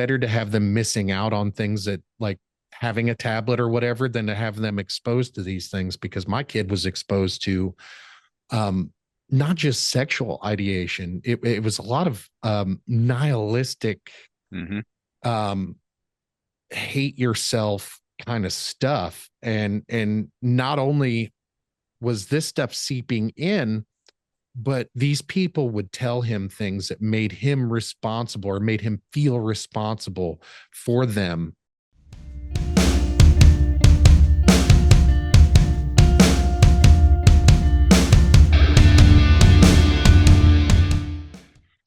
better to have them missing out on things that like having a tablet or whatever than to have them exposed to these things, because my kid was exposed to um, not just sexual ideation. It was a lot of nihilistic, Hmm. um, hate yourself kind of stuff. And not only was this stuff seeping in, but these people would tell him things that made him responsible or made him feel responsible for them.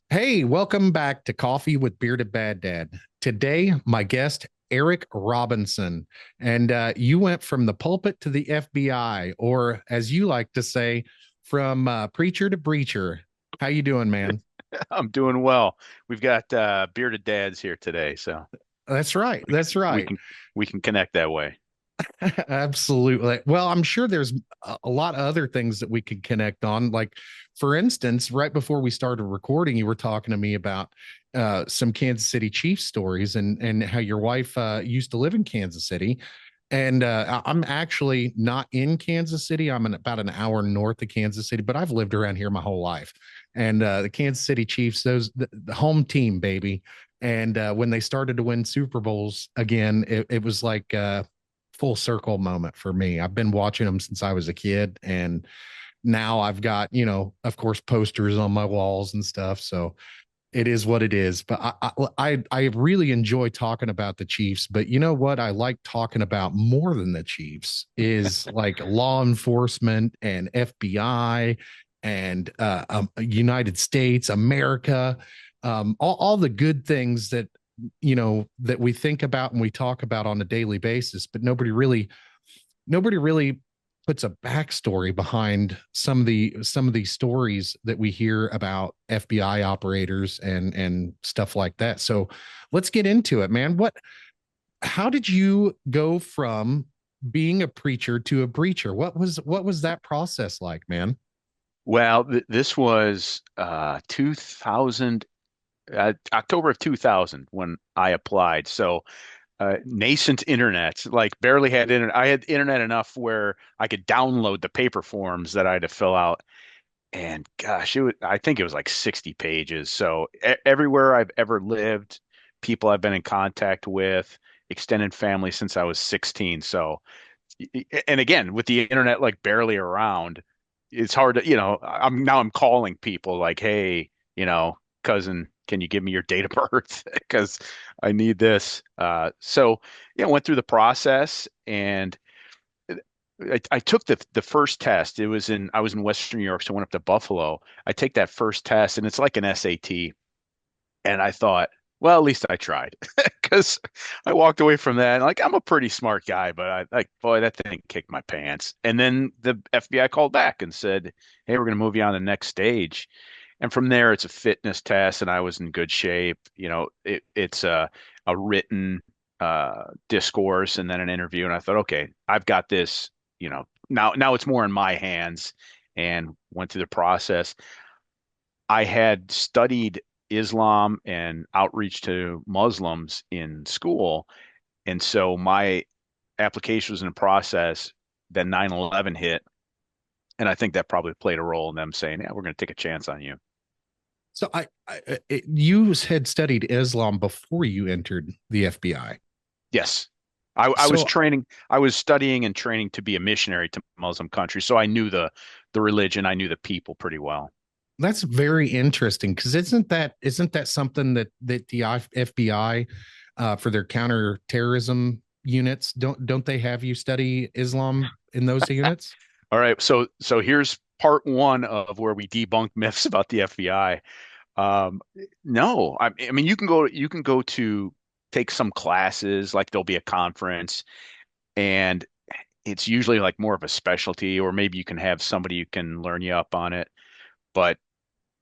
Hey, welcome back to Coffee with Bearded Bad Dad. Today, my guest, Eric Robinson. And you went from the pulpit to the FBI, or as you like to say, from preacher to breacher. How you doing, man? I'm doing well. We've got bearded dads here today, so That's right. we can That's we right. can we can connect that way. Absolutely. Well, I'm sure there's a lot of other things that we could connect on. Like, for instance, right before we started recording, you were talking to me about some Kansas City Chiefs stories and how your wife used to live in Kansas City. And I'm actually not in Kansas City. I'm about an hour north of Kansas City, but I've lived around here my whole life. And the Kansas City Chiefs, the home team, baby. And when they started to win Super Bowls again, it was like full circle moment for me. I've been watching them since I was a kid, and now I've got, of course, posters on my walls and stuff. So it is what it is. But I really enjoy talking about the Chiefs. But you know what? I like talking about more than the Chiefs is like law enforcement and FBI and United States, America, all the good things that that we think about and we talk about on a daily basis, but nobody really puts a backstory behind some of these stories that we hear about FBI operators and stuff like that. So let's get into it, man. How did you go from being a preacher to a breacher? What was that process like, man? Well, this was 2000, October of 2000 when I applied. So nascent internet, like barely had internet. I had internet enough where I could download the paper forms that I had to fill out. And gosh, I think it was like 60 pages. So everywhere I've ever lived, people I've been in contact with, extended family since I was 16. So, and again, with the internet like barely around, it's hard to, I'm calling people like, hey, cousin, can you give me your date of birth? Because I need this. So, went through the process and I took the first test. I was in Western New York, so I went up to Buffalo. I take that first test and it's like an SAT. And I thought, well, at least I tried because I walked away from that. And like, I'm a pretty smart guy, but I like, boy, that thing kicked my pants. And then the FBI called back and said, hey, we're going to move you on to the next stage. And from there, it's a fitness test, and I was in good shape. It's a written discourse and then an interview. And I thought, okay, I've got this. Now it's more in my hands, and went through the process. I had studied Islam and outreach to Muslims in school, and so my application was in process. Then 9/11 hit, and I think that probably played a role in them saying, "Yeah, we're going to take a chance on you." So you had studied Islam before you entered the FBI. Yes. I was So training, I was studying and training to be a missionary to Muslim countries. So I knew the religion, I knew the people pretty well. that's very interesting, because isn't that something that the FBI for their counterterrorism units, don't they have you study Islam in those units? All right. So here's part one of where we debunk myths about the FBI. Um, no, I mean you can go to take some classes, like there'll be a conference, and it's usually like more of a specialty, or maybe you can have somebody who can learn you up on it. But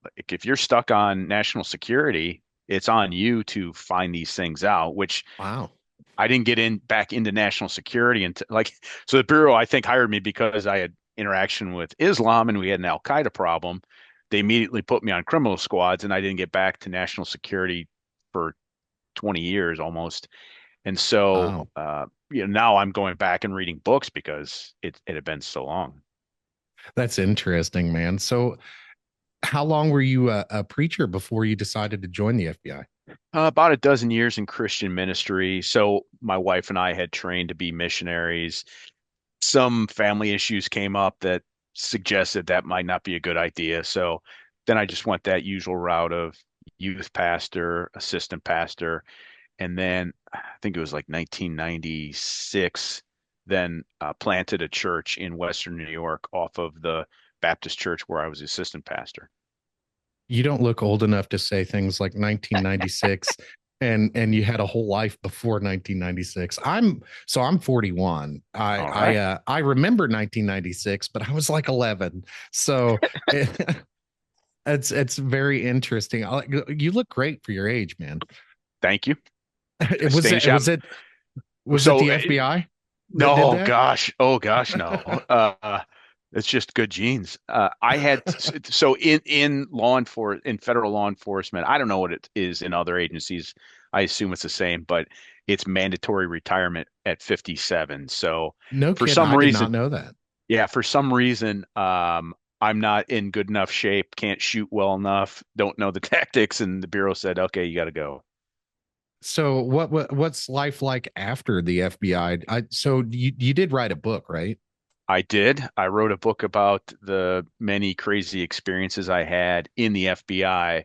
like, if you're stuck on national security, it's on you to find these things out, which Wow. I didn't get in back into national security until like, so the Bureau, I think, hired me because I had interaction with Islam and we had an Al Qaeda problem. They immediately put me on criminal squads, and I didn't get back to national security for 20 years almost. And so, Wow. now I'm going back and reading books because it had been so long. That's interesting, man. So how long were you a preacher before you decided to join the FBI? About a dozen years in Christian ministry. So my wife and I had trained to be missionaries. Some family issues came up that suggested that might not be a good idea. So then I just went that usual route of youth pastor, assistant pastor, and then I think it was like 1996, then planted a church in Western New York off of the Baptist church where I was assistant pastor. You don't look old enough to say things like 1996 and you had a whole life before 1996. I'm 41. I All I right. uh I remember 1996, but I was like 11. So it's very interesting. You look great for your age, man. Thank you. It was Stain it shop. was it was it So the FBI that did no, that? gosh. Oh gosh, no. It's just good genes. I had so in in federal law enforcement, I don't know what it is in other agencies. I assume it's the same, but it's mandatory retirement at 57. So No for kidding. some I did reason, not know that. yeah, for some reason, I'm not in good enough shape, can't shoot well enough, don't know the tactics, and the Bureau said, okay, you got to go. So what's life like after the FBI? So you did write a book, right? I did. I wrote a book about the many crazy experiences I had in the FBI,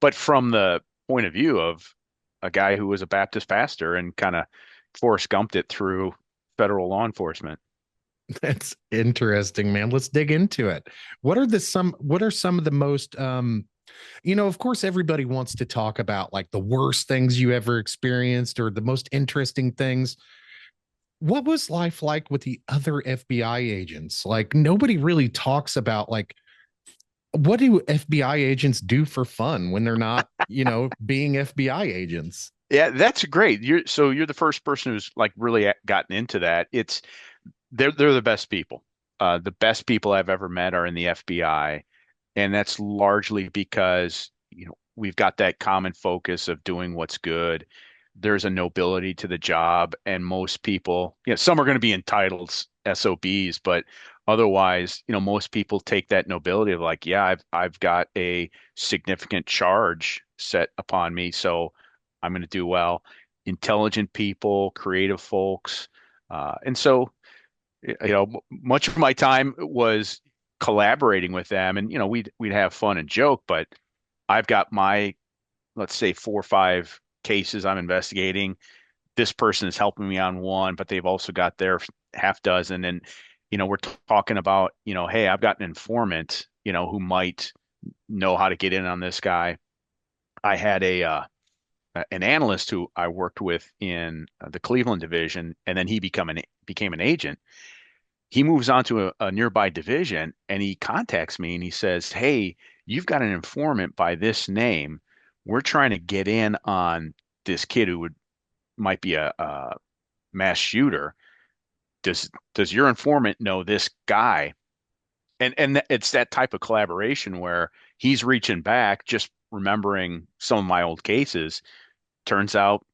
but from the point of view of a guy who was a Baptist pastor and kind of Forrest Gumped it through federal law enforcement. That's interesting, man. Let's dig into it. What are some of the most of course everybody wants to talk about like the worst things you ever experienced or the most interesting things. What was life like with the other FBI agents? Like nobody really talks about like what do FBI agents do for fun when they're not, being FBI agents? Yeah, that's great. You're the first person who's like really gotten into that. They're the best people. The best people I've ever met are in the FBI, and that's largely because, we've got that common focus of doing what's good. There's a nobility to the job, and most people, some are going to be entitled SOBs, but otherwise, most people take that nobility of like, yeah, I've got a significant charge set upon me, so I'm going to do well. Intelligent people, creative folks, and so much of my time was collaborating with them, and we'd have fun and joke, but I've got my, let's say, 4 or 5 cases I'm investigating. This person is helping me on one, but they've also got their half dozen, and we're talking about, hey, I've got an informant, who might know how to get in on this guy. I had an analyst who I worked with in the Cleveland division, and then he became an agent. He moves on to a nearby division and he contacts me and he says, hey, you've got an informant by this name. We're trying to get in on this kid who might be a mass shooter. Does your informant know this guy? And it's that type of collaboration where he's reaching back, just remembering some of my old cases. Turns out,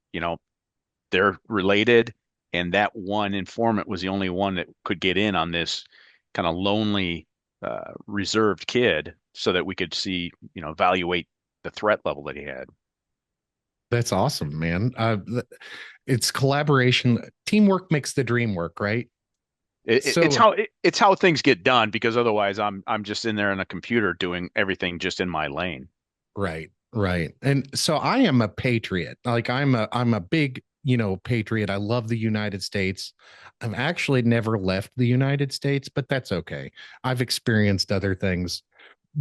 they're related, and that one informant was the only one that could get in on this kind of lonely, reserved kid, so that we could see, evaluate the threat level that he had. That's awesome, man. It's collaboration. Teamwork makes the dream work, right? So It's how things get done, because otherwise I'm just in there on a computer doing everything just in my lane. right, right. And so I am a patriot. Like I'm a big, patriot. I love the United States. I've actually never left the United States, but that's okay. I've experienced other things.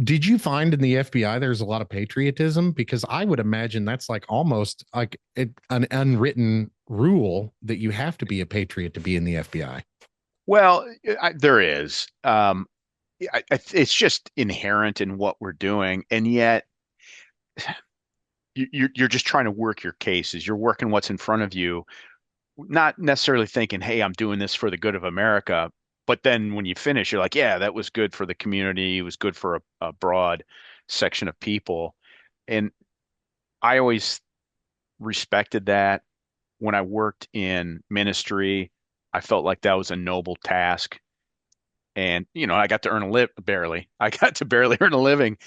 Did you find in the FBI there's a lot of patriotism? Because I would imagine that's like almost like an unwritten rule that you have to be a patriot to be in the FBI. Well, there is. It's just inherent in what we're doing, and yet you're just trying to work your cases. You're working what's in front of you, not necessarily thinking, "Hey, I'm doing this for the good of America." But then when you finish, you're like, "Yeah, that was good for the community. It was good for a broad section of people." And I always respected that. When I worked in ministry, I felt like that was a noble task. And, I got to earn a lip barely. I got to barely earn a living.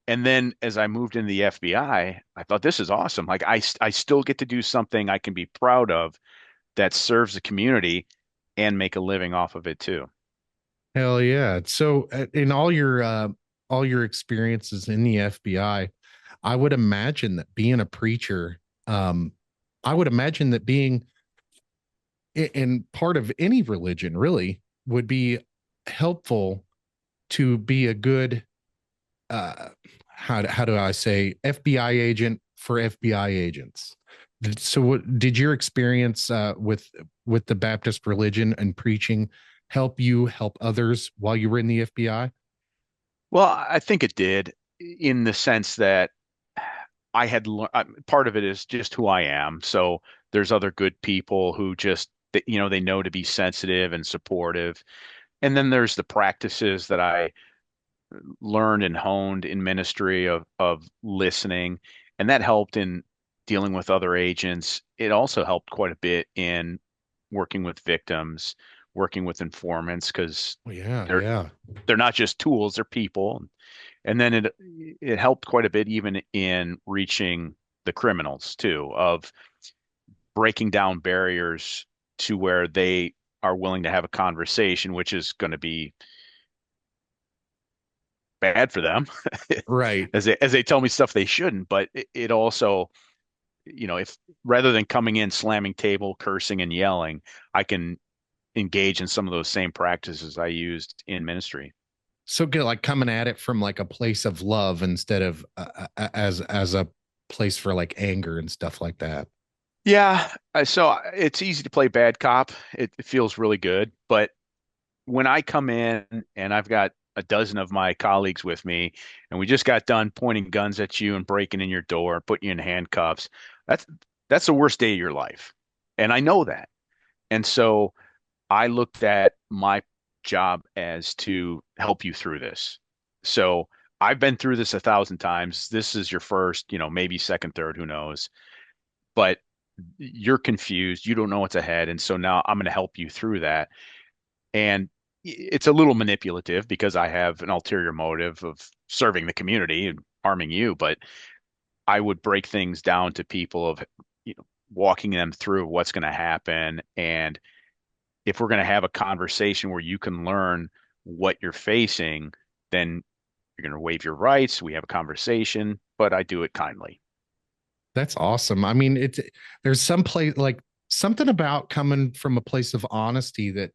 And then as I moved into the FBI, I thought this is awesome. Like I still get to do something I can be proud of that serves the community and make a living off of it too. Hell yeah. So in all your experiences in the FBI, I would imagine that being a preacher, um, I would imagine that being in part of any religion really would be helpful to be a good uh how do I say FBI agent for FBI agents. So what did your experience with the Baptist religion and preaching help you help others while you were in the FBI? Well, I think it did in the sense that part of it is just who I am. So there's other good people who just, they know to be sensitive and supportive. And then there's the practices that I learned and honed in ministry of listening, and that helped in dealing with other agents. It also helped quite a bit in working with victims, working with informants, because Oh, yeah, they're yeah. they're not just tools, they're people. And then it helped quite a bit even in reaching the criminals too, of breaking down barriers to where they are willing to have a conversation, which is going to be bad for them Right. as they tell me stuff they shouldn't. But it also, if rather than coming in slamming table, cursing and yelling, I can engage in some of those same practices I used in ministry. So good, like coming at it from like a place of love instead of as a place for like anger and stuff like that. Yeah, so it's easy to play bad cop. It feels really good, but when I come in and I've got a dozen of my colleagues with me, and we just got done pointing guns at you and breaking in your door, putting you in handcuffs, that's that's the worst day of your life. And I know that. And so I looked at my job as to help you through this. So I've been through this 1,000 times. This is your first, maybe second, third, who knows? But you're confused. You don't know what's ahead. And so now I'm going to help you through that. And it's a little manipulative because I have an ulterior motive of serving the community and harming you, but I would break things down to people of, walking them through what's going to happen. And if we're going to have a conversation where you can learn what you're facing, then you're going to waive your rights. We have a conversation, but I do it kindly. That's awesome. I mean, it's there's some place like something about coming from a place of honesty that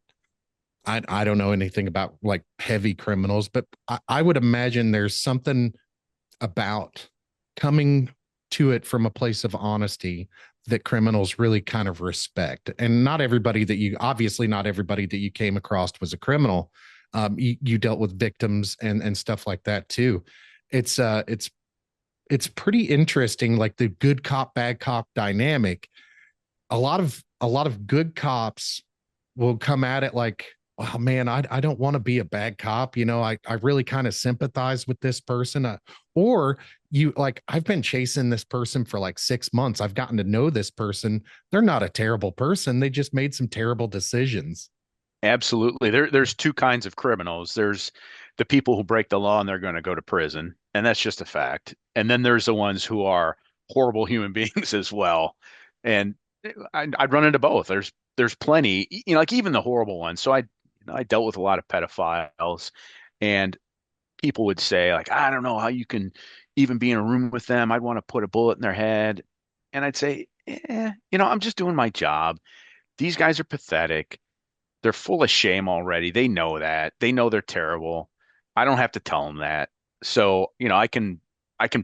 I don't know anything about like heavy criminals, but I would imagine there's something about coming to it from a place of honesty that criminals really kind of respect. And not everybody that you obviously not everybody that you came across was a criminal. You dealt with victims and stuff like that too. It's it's pretty interesting, like the good cop bad cop dynamic. A lot of good cops will come at it like, oh man, I don't want to be a bad cop. I really kind of sympathize with this person. Or you like, I've been chasing this person for like 6 months. I've gotten to know this person. They're not a terrible person. They just made some terrible decisions. Absolutely. There's two kinds of criminals. There's the people who break the law and they're going to go to prison, and that's just a fact. And then there's the ones who are horrible human beings as well. And I'd run into both. There's plenty, like even the horrible ones. So I dealt with a lot of pedophiles, and people would say like, I don't know how you can even be in a room with them. I'd want to put a bullet in their head. And I'd say, I'm just doing my job. These guys are pathetic. They're full of shame already. They know that. They know they're terrible. I don't have to tell them that. So, I can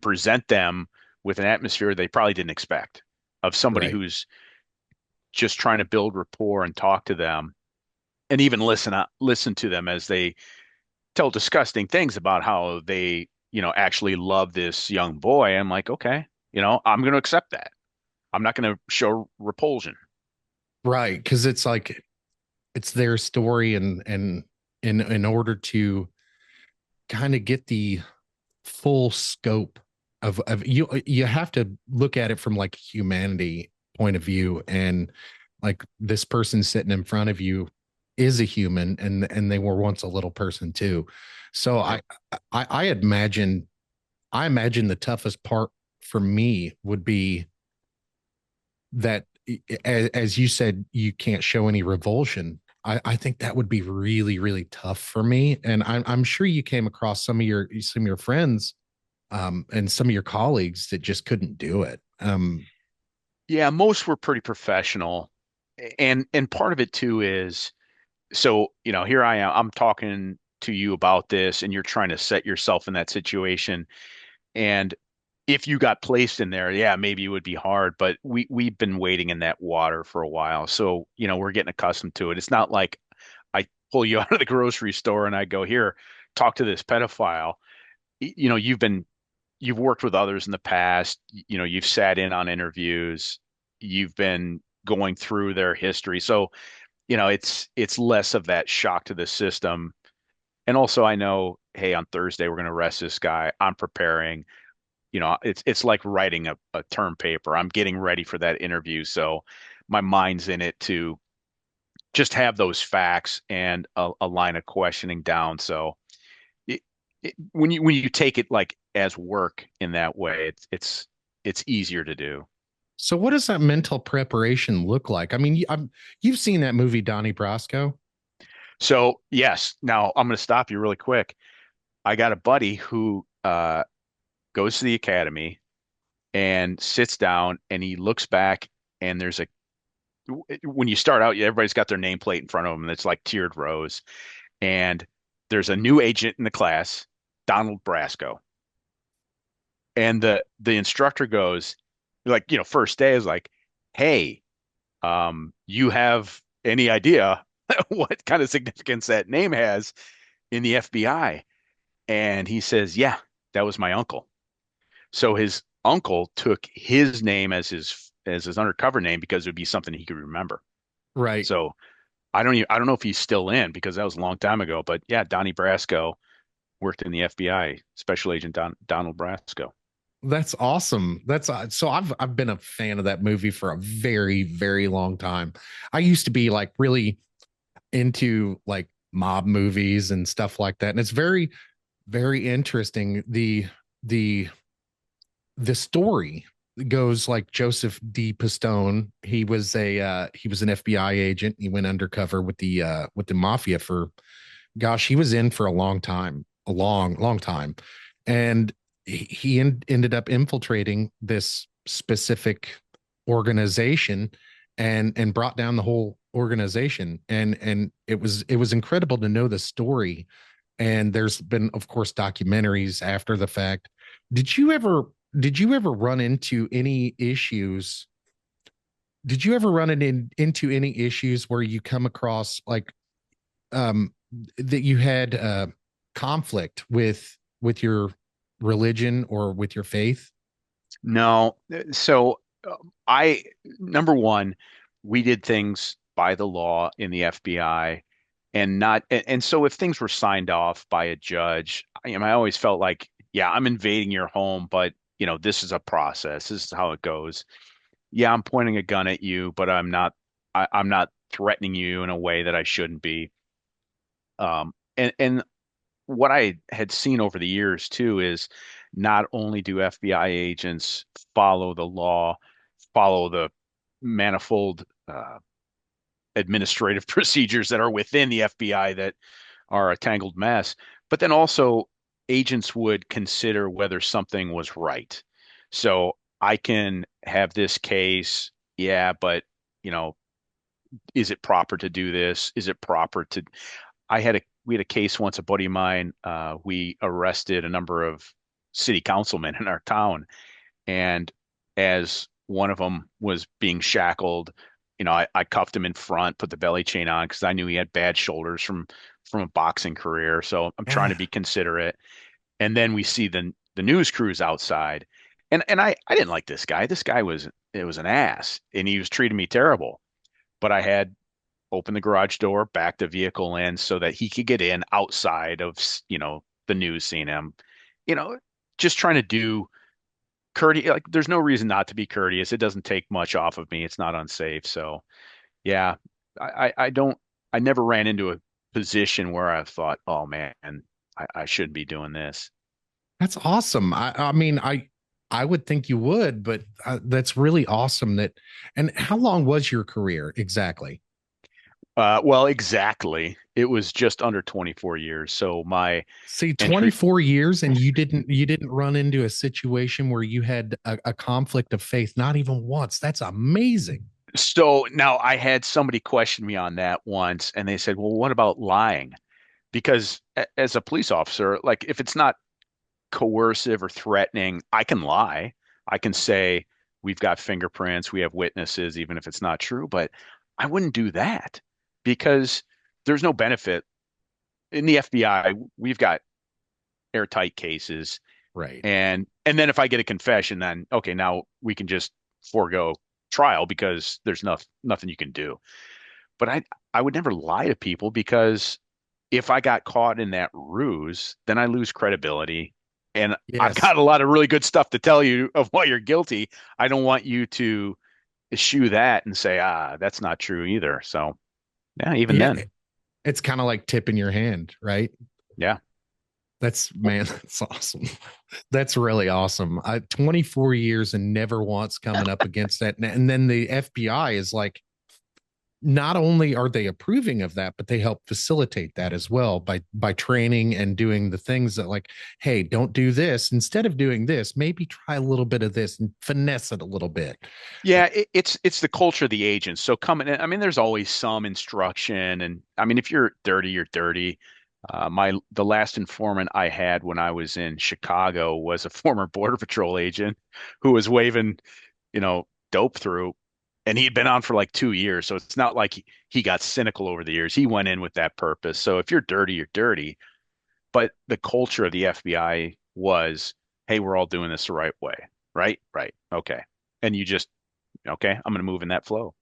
present them with an atmosphere they probably didn't expect, of somebody Right. who's just trying to build rapport and talk to them, and even listen to them as they tell disgusting things about how they, actually love this young boy. I'm like, okay, I'm going to accept that. I'm not going to show repulsion. Right. Cause it's like, it's their story and in order to kind of get the full scope of you have to look at it from like humanity point of view, and like this person sitting in front of you is a human, and they were once a little person too. So Yep. I imagine I imagine the toughest part for me would be that, as you said, you can't show any revulsion. I think that would be really, really tough for me. And I'm sure you came across some of your friends, and some of your colleagues that just couldn't do it. Yeah, most were pretty professional. And part of it too is so, here I am, I'm talking to you about this and you're trying to set yourself in that situation. And if you got placed in there, yeah, maybe it would be hard, but we've been waiting in that water for a while. So, we're getting accustomed to it. It's not like I pull you out of the grocery store and I go, here, talk to this pedophile. You've worked with others in the past, you've sat in on interviews, you've been going through their history. So, it's less of that shock to the system. And also I know, hey, on Thursday we're going to arrest this guy. I'm preparing. It's like writing a term paper. I'm getting ready for that interview. So my mind's in it to just have those facts and a line of questioning down. So it, when you take it like as work in that way, it's easier to do. So what does that mental preparation look like? I mean, you've seen that movie Donnie Brasco. So yes, now I'm going to stop you really quick. I got a buddy who goes to the academy and sits down and he looks back and there's a when you start out, everybody's got their nameplate in front of them and it's like tiered rows. And there's a new agent in the class, Donald Brasco. And the instructor goes, like, first day is like, hey, you have any idea what kind of significance that name has in the FBI? And he says, yeah, that was my uncle. So his uncle took his name as his undercover name because it would be something he could remember. Right. So I don't know if he's still in because that was a long time ago. But yeah, Donnie Brasco worked in the FBI, Special Agent Donald Brasco. That's awesome. That's so I've been a fan of that movie for a very, very long time. I used to be like really into like mob movies and stuff like that. And it's very, very interesting. The the story goes like Joseph D. Pistone. He was an FBI agent. He went undercover with the mafia for, gosh, he was in for a long time, a long, long time. And ended up infiltrating this specific organization, and brought down the whole organization. And it was incredible to know the story. And there's been, of course, documentaries after the fact. Did you ever did you ever run into any issues? Did you ever into any issues where you come across like, um that you had conflict with your religion or with your faith? No, so I number one, we did things by the law in the FBI, and not and so if things were signed off by a judge, I always felt like, yeah, I'm invading your home, but this is a process. This is how it goes. Yeah, I'm pointing a gun at you, but I'm not threatening you in a way that I shouldn't be. And what I had seen over the years too is not only do FBI agents follow the law, follow the manifold administrative procedures that are within the FBI that are a tangled mess, but then also agents would consider whether something was right. So I can have this case, yeah, but you know, is it proper to do this? Is it proper to? We had a case once, a buddy of mine, we arrested a number of city councilmen in our town, and as one of them was being shackled, I cuffed him in front, put the belly chain on because I knew he had bad shoulders from a boxing career. So I'm trying to Yeah. be considerate. And then we see the news crews outside, and I didn't like this guy. This guy was it was an ass, and he was treating me terrible. But I had opened the garage door, backed the vehicle in so that he could get in outside of the news seeing him, you know, just trying to do courteous, like there's no reason not to be courteous. It doesn't take much off of me. It's not unsafe. So yeah, I don't, I never ran into a position where I thought, oh man, I shouldn't be doing this. That's awesome. I mean, I would think you would, but that's really awesome that. And how long was your career exactly? Well, exactly. It was just under 24 years. So my See, entry, 24 years and you didn't run into a situation where you had a conflict of faith, not even once. That's amazing. so now I had somebody question me on that once, and they said, well, what about lying? Because as a police officer, like if it's not coercive or threatening, I can lie. I can say we've got fingerprints, we have witnesses, even if it's not true, but I wouldn't do that because there's no benefit. In the FBI, we've got airtight cases, Right. and then if I get a confession, then okay, now we can just forego trial because there's nothing you can do. But I would never lie to people because if I got caught in that ruse, then I lose credibility. And I've Yes. got a lot of really good stuff to tell you of why you're guilty. I don't want you to eschew that and say, that's not true either. So, yeah, even Yeah. then, It's kind of like tipping your hand, right? yeah. That's man, that's awesome. That's really awesome. 24 years and never once coming up against that. And then the FBI is like, not only are they approving of that, but they help facilitate that as well by training and doing the things that like, hey, don't do this. Instead of doing this, maybe try a little bit of this and finesse it a little bit. Yeah, it's the culture of the agents. So coming in, I mean, there's always some instruction, and I mean, if you're dirty, you're dirty. The last informant I had when I was in Chicago was a former Border Patrol agent who was waving, dope through, and he had been on for like 2 years. So it's not like he got cynical over the years. He went in with that purpose. So if you're dirty, you're dirty. But the culture of the FBI was, hey, we're all doing this the right way, right? Right. Okay. And you just okay, I'm going to move in that flow.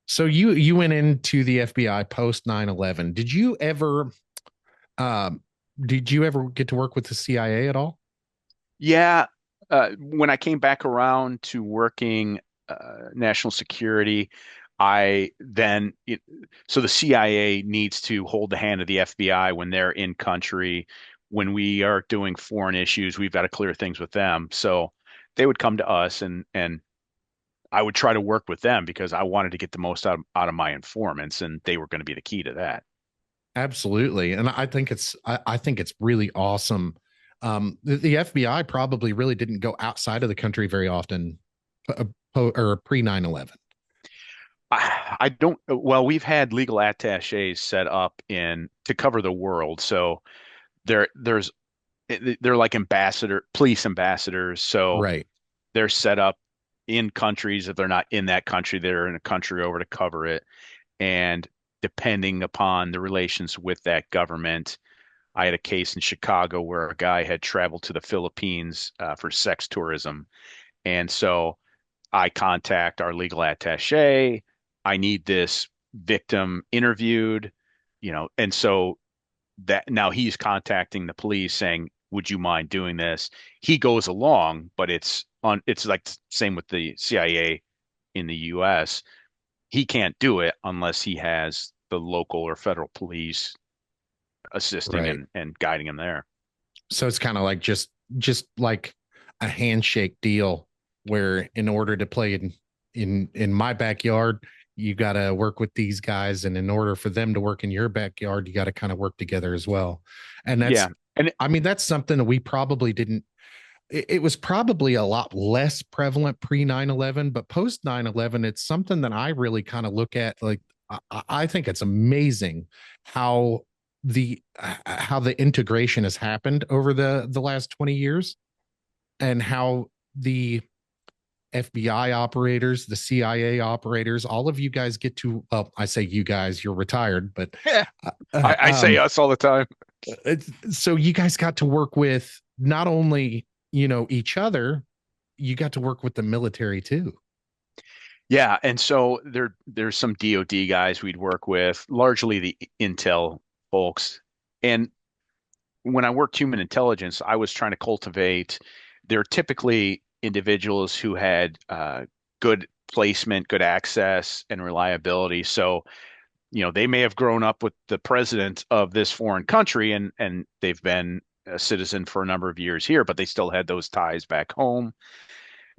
So you went into the FBI post 9/11. Um did you ever get to work with the CIA at all? Yeah, when I came back around to working national security, I then so the CIA needs to hold the hand of the FBI when they're in country. When we are doing foreign issues, we've got to clear things with them. So they would come to us, and I would try to work with them because I wanted to get the most out of my informants, and they were going to be the key to that. Absolutely. And I think it's really awesome. The FBI probably really didn't go outside of the country very often or pre 9/11. I don't, well, we've had legal attaches set up in to cover the world. So there's they're like police ambassadors. So Right. they're set up in countries. If they're not in that country, they're in a country over to cover it. And depending upon the relations with that government, I had a case in Chicago where a guy had traveled to the Philippines for sex tourism. And so I contact our legal attaché. I need this victim interviewed, and so that now he's contacting the police saying, "Would you mind doing this?" He goes along, but it's like same with the CIA in the US. He can't do it unless he has the local or federal police assisting Right. and guiding him there. So it's kind of like just like a handshake deal where in order to play in my backyard, you got to work with these guys, and in order for them to work in your backyard, you got to kind of work together as well. And Yeah. And I mean, that's something that we probably didn't. It was probably a lot less prevalent pre 9/11, but post 9/11, it's something that I really kind of look at. Like, I think it's amazing how the integration has happened over the last 20 years, and how the FBI operators, the CIA operators, all of you guys get to, well, I say you guys, you're retired, but yeah, uh, I say us all the time. so you guys got to work with not only, each other, you got to work with the military too. Yeah, and so there's some DoD guys we'd work with, largely the intel folks. And when I worked human intelligence, I was trying to cultivate. They're typically individuals who had good placement, good access, and reliability. So, they may have grown up with the president of this foreign country and they've been a citizen for a number of years here, but they still had those ties back home.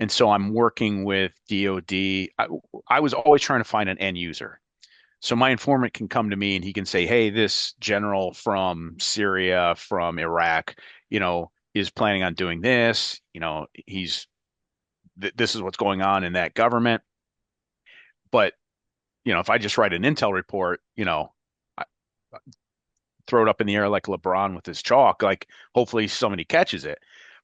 And so I'm working with DOD. I was always trying to find an end user. So my informant can come to me and he can say, "Hey, this general from Syria, from Iraq, is planning on doing this. This is what's going on in that government." But, if I just write an intel report, I throw it up in the air like LeBron with his chalk, like hopefully somebody catches it.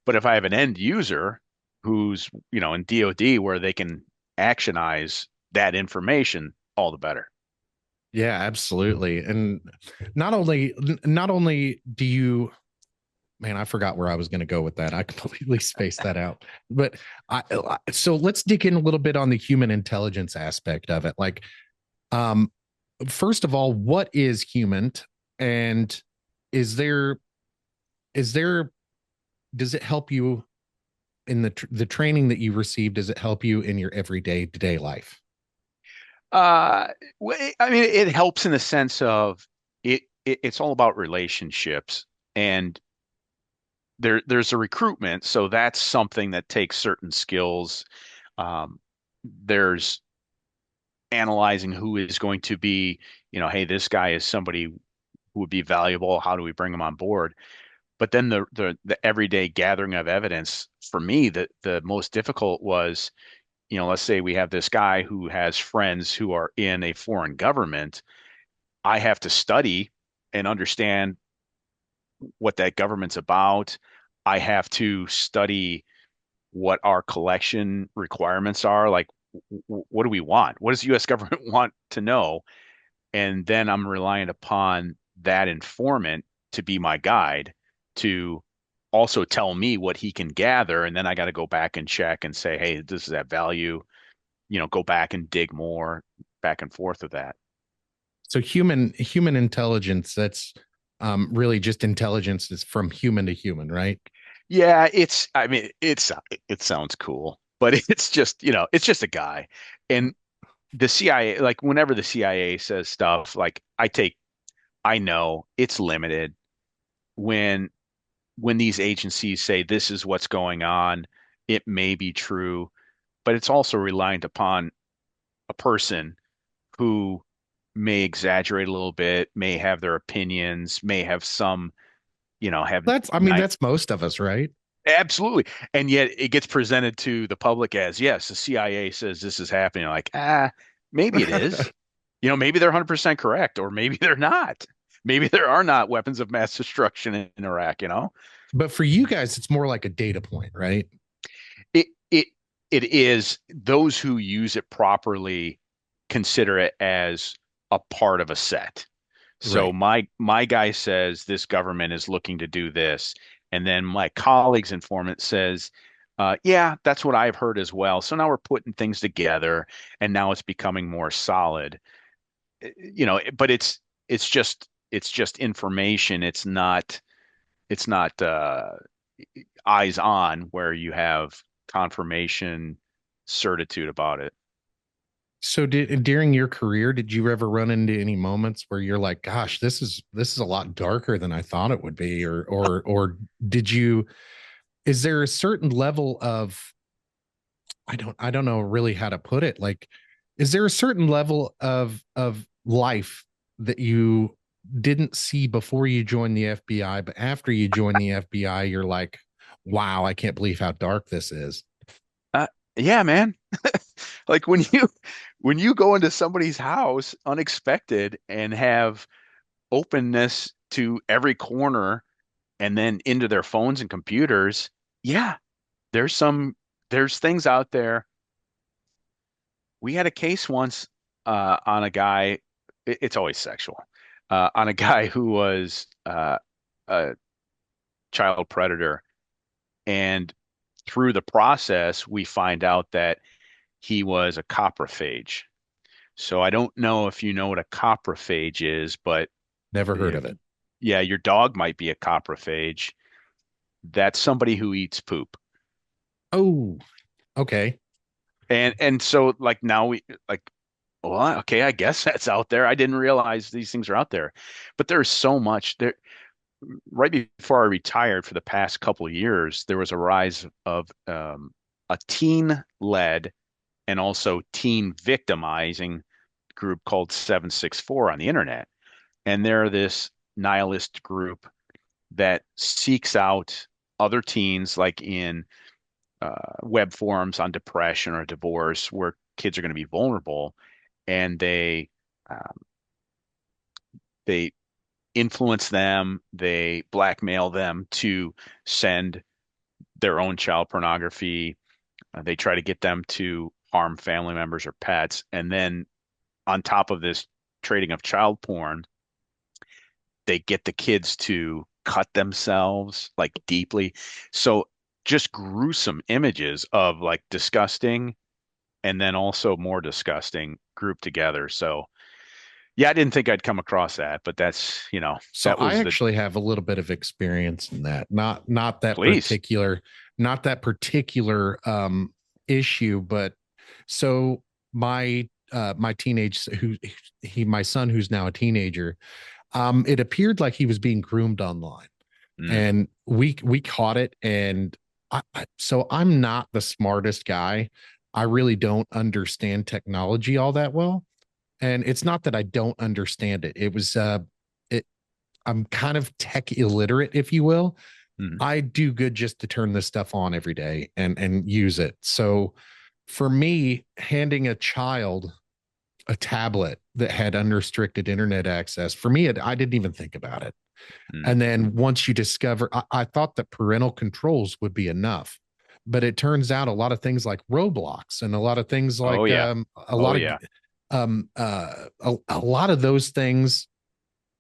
But if I have an end user who's, in DOD where they can actionize that information, all the better. Yeah, absolutely. And not only do you, man, I forgot where I was going to go with that. I completely spaced that out. But so let's dig in a little bit on the human intelligence aspect of it. Like, um, first of all, what is human, and is there is there does it help you in the training that you received? Does it help you in your everyday to day life? Uh, I mean, it helps in the sense of it's all about relationships, and there's a recruitment, so that's something that takes certain skills. There's analyzing who is going to be, hey, this guy is somebody who would be valuable. How do we bring him on board? But then the everyday gathering of evidence for me, the most difficult was, let's say we have this guy who has friends who are in a foreign government. I have to study and understand what that government's about. I have to study what our collection requirements are. Like, what do we want? What does the U.S. government want to know? And then I'm relying upon that informant to be my guide to also tell me what he can gather. And then I got to go back and check and say, hey, this is that value, go back and dig more back and forth with that. So human intelligence, that's really just intelligence is from human to human, right? Yeah, I mean, it sounds cool, but it's just a guy. And the CIA, like whenever the CIA says stuff, like I know it's limited when these agencies say this is what's going on, it may be true, but it's also reliant upon a person who may exaggerate a little bit, may have their opinions, may have some, have That's, I mean, night. that's most of us, right? Absolutely. And yet it gets presented to the public as, yes, the CIA says this is happening. Like, maybe it is. Maybe they're 100% correct, or maybe they're not. Maybe there are not weapons of mass destruction in Iraq. But for you guys, it's more like a data point, right? It it it is those who use it properly consider it as a part of a set. So Right. my guy says this government is looking to do this, and then my colleague's informant says, "Yeah, that's what I've heard as well." So now we're putting things together, and now it's becoming more solid. But it's just information. It's not eyes on where you have confirmation certitude about it. So during your career, did you ever run into any moments where you're like, gosh, this is a lot darker than I thought it would be? Or did you, is there a certain level of, I don't know really how to put it. Like, is there a certain level of life that you didn't see before you joined the FBI, but after you joined the FBI, you're like, wow, I can't believe how dark this is. Uh, yeah, man. Like when you go into somebody's house unexpected and have openness to every corner and then into their phones and computers, yeah, there's some there's things out there. We had a case once on a guy, it's always sexual, on a guy who was a child predator. And through the process, we find out that he was a coprophage. So I don't know if you know what a coprophage is, but Never heard yeah, of it. yeah, your dog might be a coprophage. That's somebody who eats poop. Oh, okay. And so like now we like, well, okay, I guess that's out there. I didn't realize these things are out there. But there's so much there. Right before I retired for the past couple of years, there was a rise of a teen-led and also teen victimizing group called 764 on the internet. And they're this nihilist group that seeks out other teens, like in web forums on depression or divorce, where kids are going to be vulnerable, and um, they influence them, they blackmail them to send their own child pornography. They try to get them to harm family members or pets, and then on top of this trading of child porn, they get the kids to cut themselves like deeply. So just gruesome images of like disgusting and then also more disgusting grouped together. So yeah, I didn't think I'd come across that, but that's, So that I was the actually have a little bit of experience in that. Not that please. particular, not that particular issue, but so my teenage who my son who's now a teenager, it appeared like he was being groomed online, Mm, and we caught it. And so I'm not the smartest guy. I really don't understand technology all that well, and it's not that I don't understand it. It I'm kind of tech illiterate, if you will. mm. I do good just to turn this stuff on every day and use it. So for me, handing a child a tablet that had unrestricted internet access, for me, I didn't even think about it. Mm. And then once you discover, I thought that parental controls would be enough, but it turns out a lot of things like Roblox and a lot of things Oh like yeah. a Oh lot of yeah. a lot of those things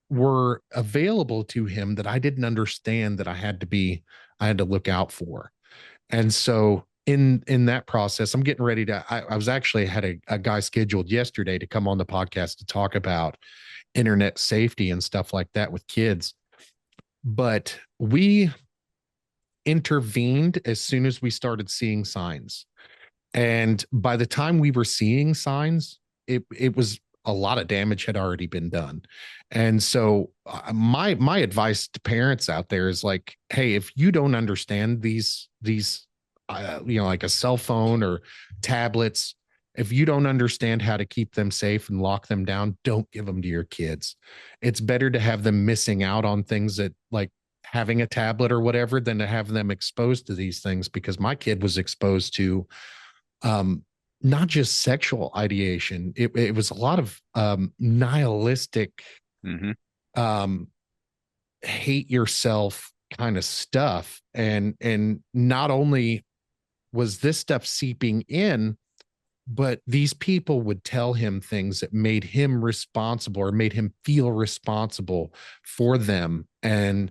were available to him that I didn't understand that I had to look out for. And so in that process, I'm getting ready to I was actually had a guy scheduled yesterday to come on the podcast to talk about internet safety and stuff like that with kids. But we intervened as soon as we started seeing signs. And by the time we were seeing signs, it was a lot of damage had already been done. And so my advice to parents out there is like, hey, if you don't understand these like a cell phone or tablets, if you don't understand how to keep them safe and lock them down, don't give them to your kids. It's better to have them missing out on things that like having a tablet or whatever than to have them exposed to these things, because my kid was exposed to um, not just sexual ideation. It was a lot of nihilistic, Hmm. um, hate yourself kind of stuff. And not only was this stuff seeping in, but these people would tell him things that made him responsible or made him feel responsible for them. And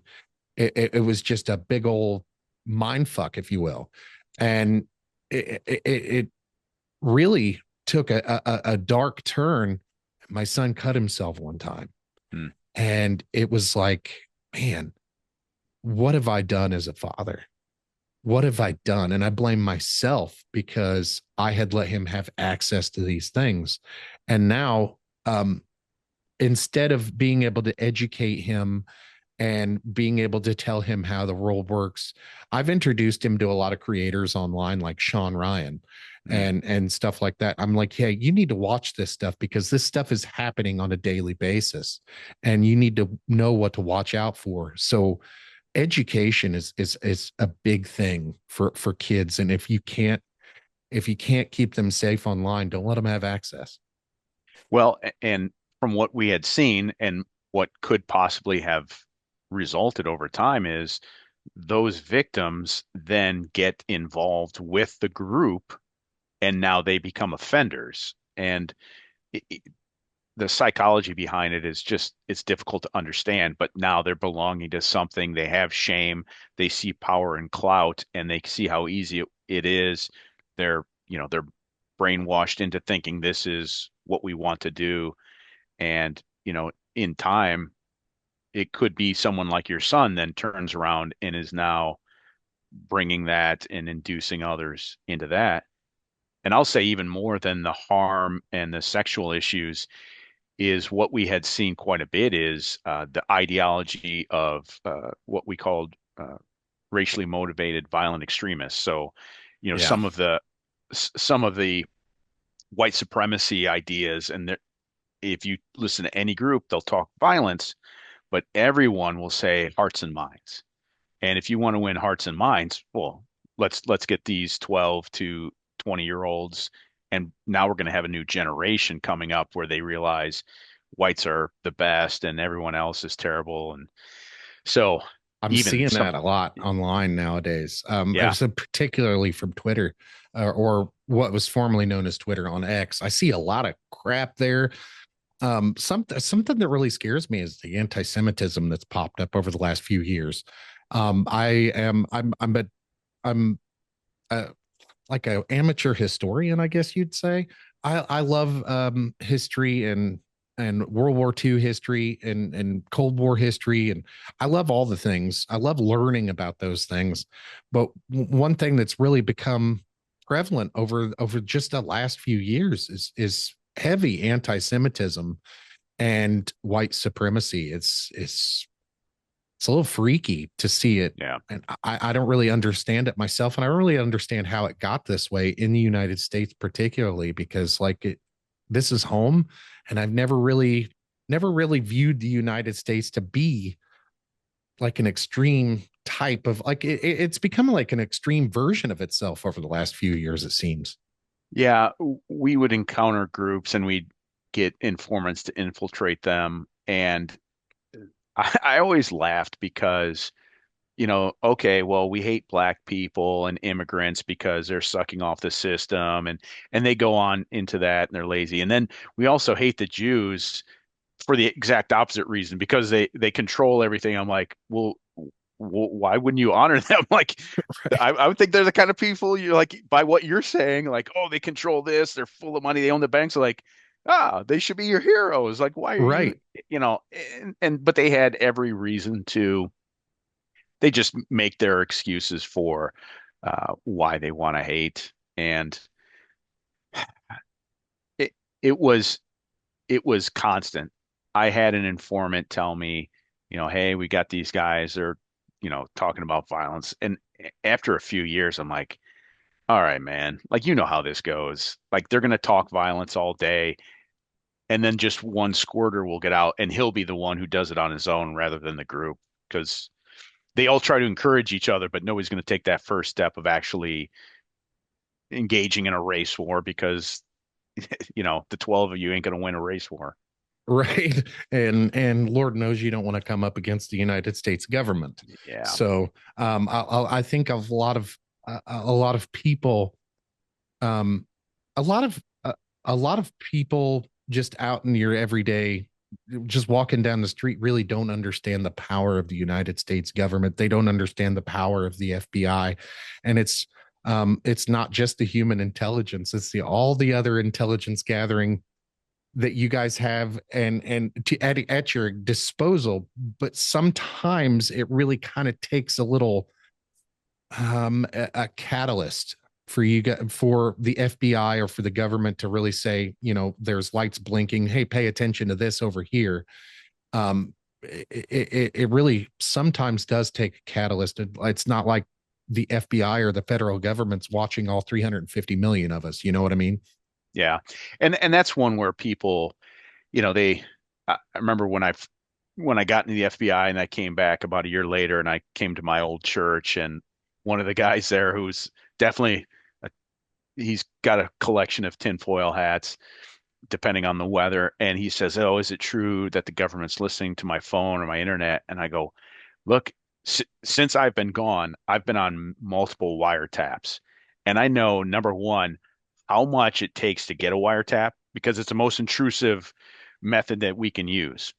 it was just a big old mind fuck, if you will. And it really took a dark turn. My son cut himself one time, Mm. and it was like, man, what have I done as a father? What have I done? And I blame myself because I had let him have access to these things. And now, um, instead of being able to educate him and being able to tell him how the world works, I've introduced him to a lot of creators online like Sean Ryan Mm. and stuff like that. I'm like, hey, you need to watch this stuff because this stuff is happening on a daily basis and you need to know what to watch out for. So education is a big thing for kids. And if you can't keep them safe online, don't let them have access. Well, and from what we had seen and what could possibly have resulted over time is those victims then get involved with the group and now they become offenders. And it, the psychology behind it is just it's difficult to understand, but now they're belonging to something. They have shame, they see power and clout, and they see how easy it is. They're brainwashed into thinking this is what we want to do. And in time it could be someone like your son then turns around and is now bringing that and inducing others into that. And I'll say even more than the harm and the sexual issues is what we had seen quite a bit is the ideology of what we called racially motivated violent extremists. So, Yeah. some of the white supremacy ideas, and if you listen to any group, they'll talk violence, but everyone will say hearts and minds. And if you want to win hearts and minds, well, let's get these 12 to 20-year-olds, and now we're going to have a new generation coming up where they realize whites are the best and everyone else is terrible. And so I'm even seeing some, that a lot online nowadays. yeah, I've said particularly from Twitter, or what was formerly known as Twitter on X. I see a lot of crap there. Something that really scares me is the anti-Semitism that's popped up over the last few years. I am I'm like an amateur historian, I guess you'd say. I love history and World War II history and Cold War history, and I love all the things. I love learning about those things. But one thing that's really become prevalent over just the last few years is heavy anti-Semitism and white supremacy. It's a little freaky to see it. yeah. And I don't really understand it myself. And I don't really understand how it got this way in the United States, particularly because this is home. And I've never really viewed the United States to be like an extreme type of it's become like an extreme version of itself over the last few years, it seems. Yeah, we would encounter groups and we'd get informants to infiltrate them. And I always laughed because, okay, well, we hate black people and immigrants because they're sucking off the system, and they go on into that and they're lazy. And then we also hate the Jews for the exact opposite reason because they control everything. I'm like, well, why wouldn't you honor them? Like, Right. I would think they're the kind of people you like by what you're saying, like, oh, they control this, they're full of money, they own the banks. Like, they should be your heroes. Like, why are you, Right. but they had every reason to, they just make their excuses for why they want to hate. And it, it was, it was constant. I had an informant tell me, hey, we got these guys, they're, talking about violence. And after a few years, I'm like, all right, man, like, how this goes. Like, they're going to talk violence all day, and then just one squirter will get out, and he'll be the one who does it on his own rather than the group because they all try to encourage each other, but nobody's going to take that first step of actually engaging in a race war because, the 12 of you ain't going to win a race war. Right. And Lord knows you don't want to come up against the United States government. Yeah. So I think of a lot of people, um, a lot of a lot of people just out in your everyday, just walking down the street, really don't understand the power of the United States government. They don't understand the power of the FBI, and it's not just the human intelligence; it's the all the other intelligence gathering that you guys have at your disposal. But sometimes it really kind of takes a little a catalyst for for the FBI or for the government to really say, there's lights blinking, hey, pay attention to this over here. It really sometimes does take a catalyst. It's not like the FBI or the federal government's watching all 350 million of us, you know what I mean? Yeah. And that's one where people, they, I remember when I got into the FBI and I came back about a year later and I came to my old church, and one of the guys there who's definitely he's got a collection of tinfoil hats depending on the weather, and he says, "Oh, is it true that the government's listening to my phone or my internet?" And I go, "Look, since I've been gone, I've been on multiple wiretaps, and I know number one how much it takes to get a wiretap because it's the most intrusive method that we can use.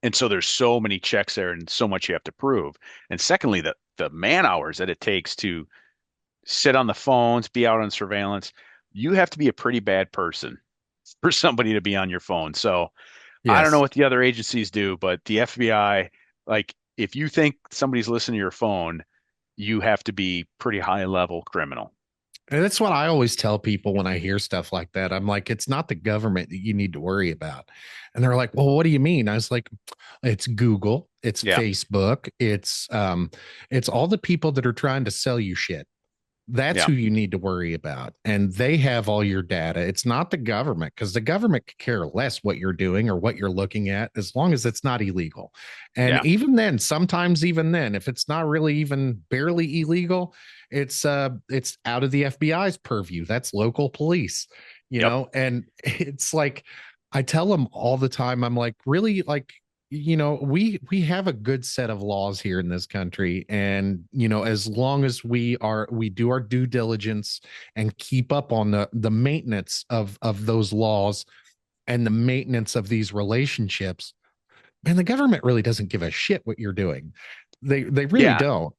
And so there's so many checks there and so much you have to prove. And secondly, the man hours that it takes to sit on the phones, be out on surveillance, you have to be a pretty bad person for somebody to be on your phone. So I don't know Yes. what the other agencies do, but the FBI, like if you think somebody's listening to your phone, you have to be pretty high level criminal. And that's what I always tell people when I hear stuff like that. I'm like, it's not the government that you need to worry about. And they're like, well, what do you mean? I was like, it's Google, it's Yeah. Facebook, it's all the people that are trying to sell you shit. That's Yeah. who you need to worry about. And they have all your data. It's not the government, because the government could care less what you're doing or what you're looking at, as long as it's not illegal. And Yeah. even then, sometimes even then, if it's not really even barely illegal, it's out of the FBI's purview. That's local police, Yep. and it's like I tell them all the time, I'm like, really, like, we have a good set of laws here in this country, and as long as we do our due diligence and keep up on the maintenance of those laws and the maintenance of these relationships, man, the government really doesn't give a shit what you're doing. They really Yeah. don't.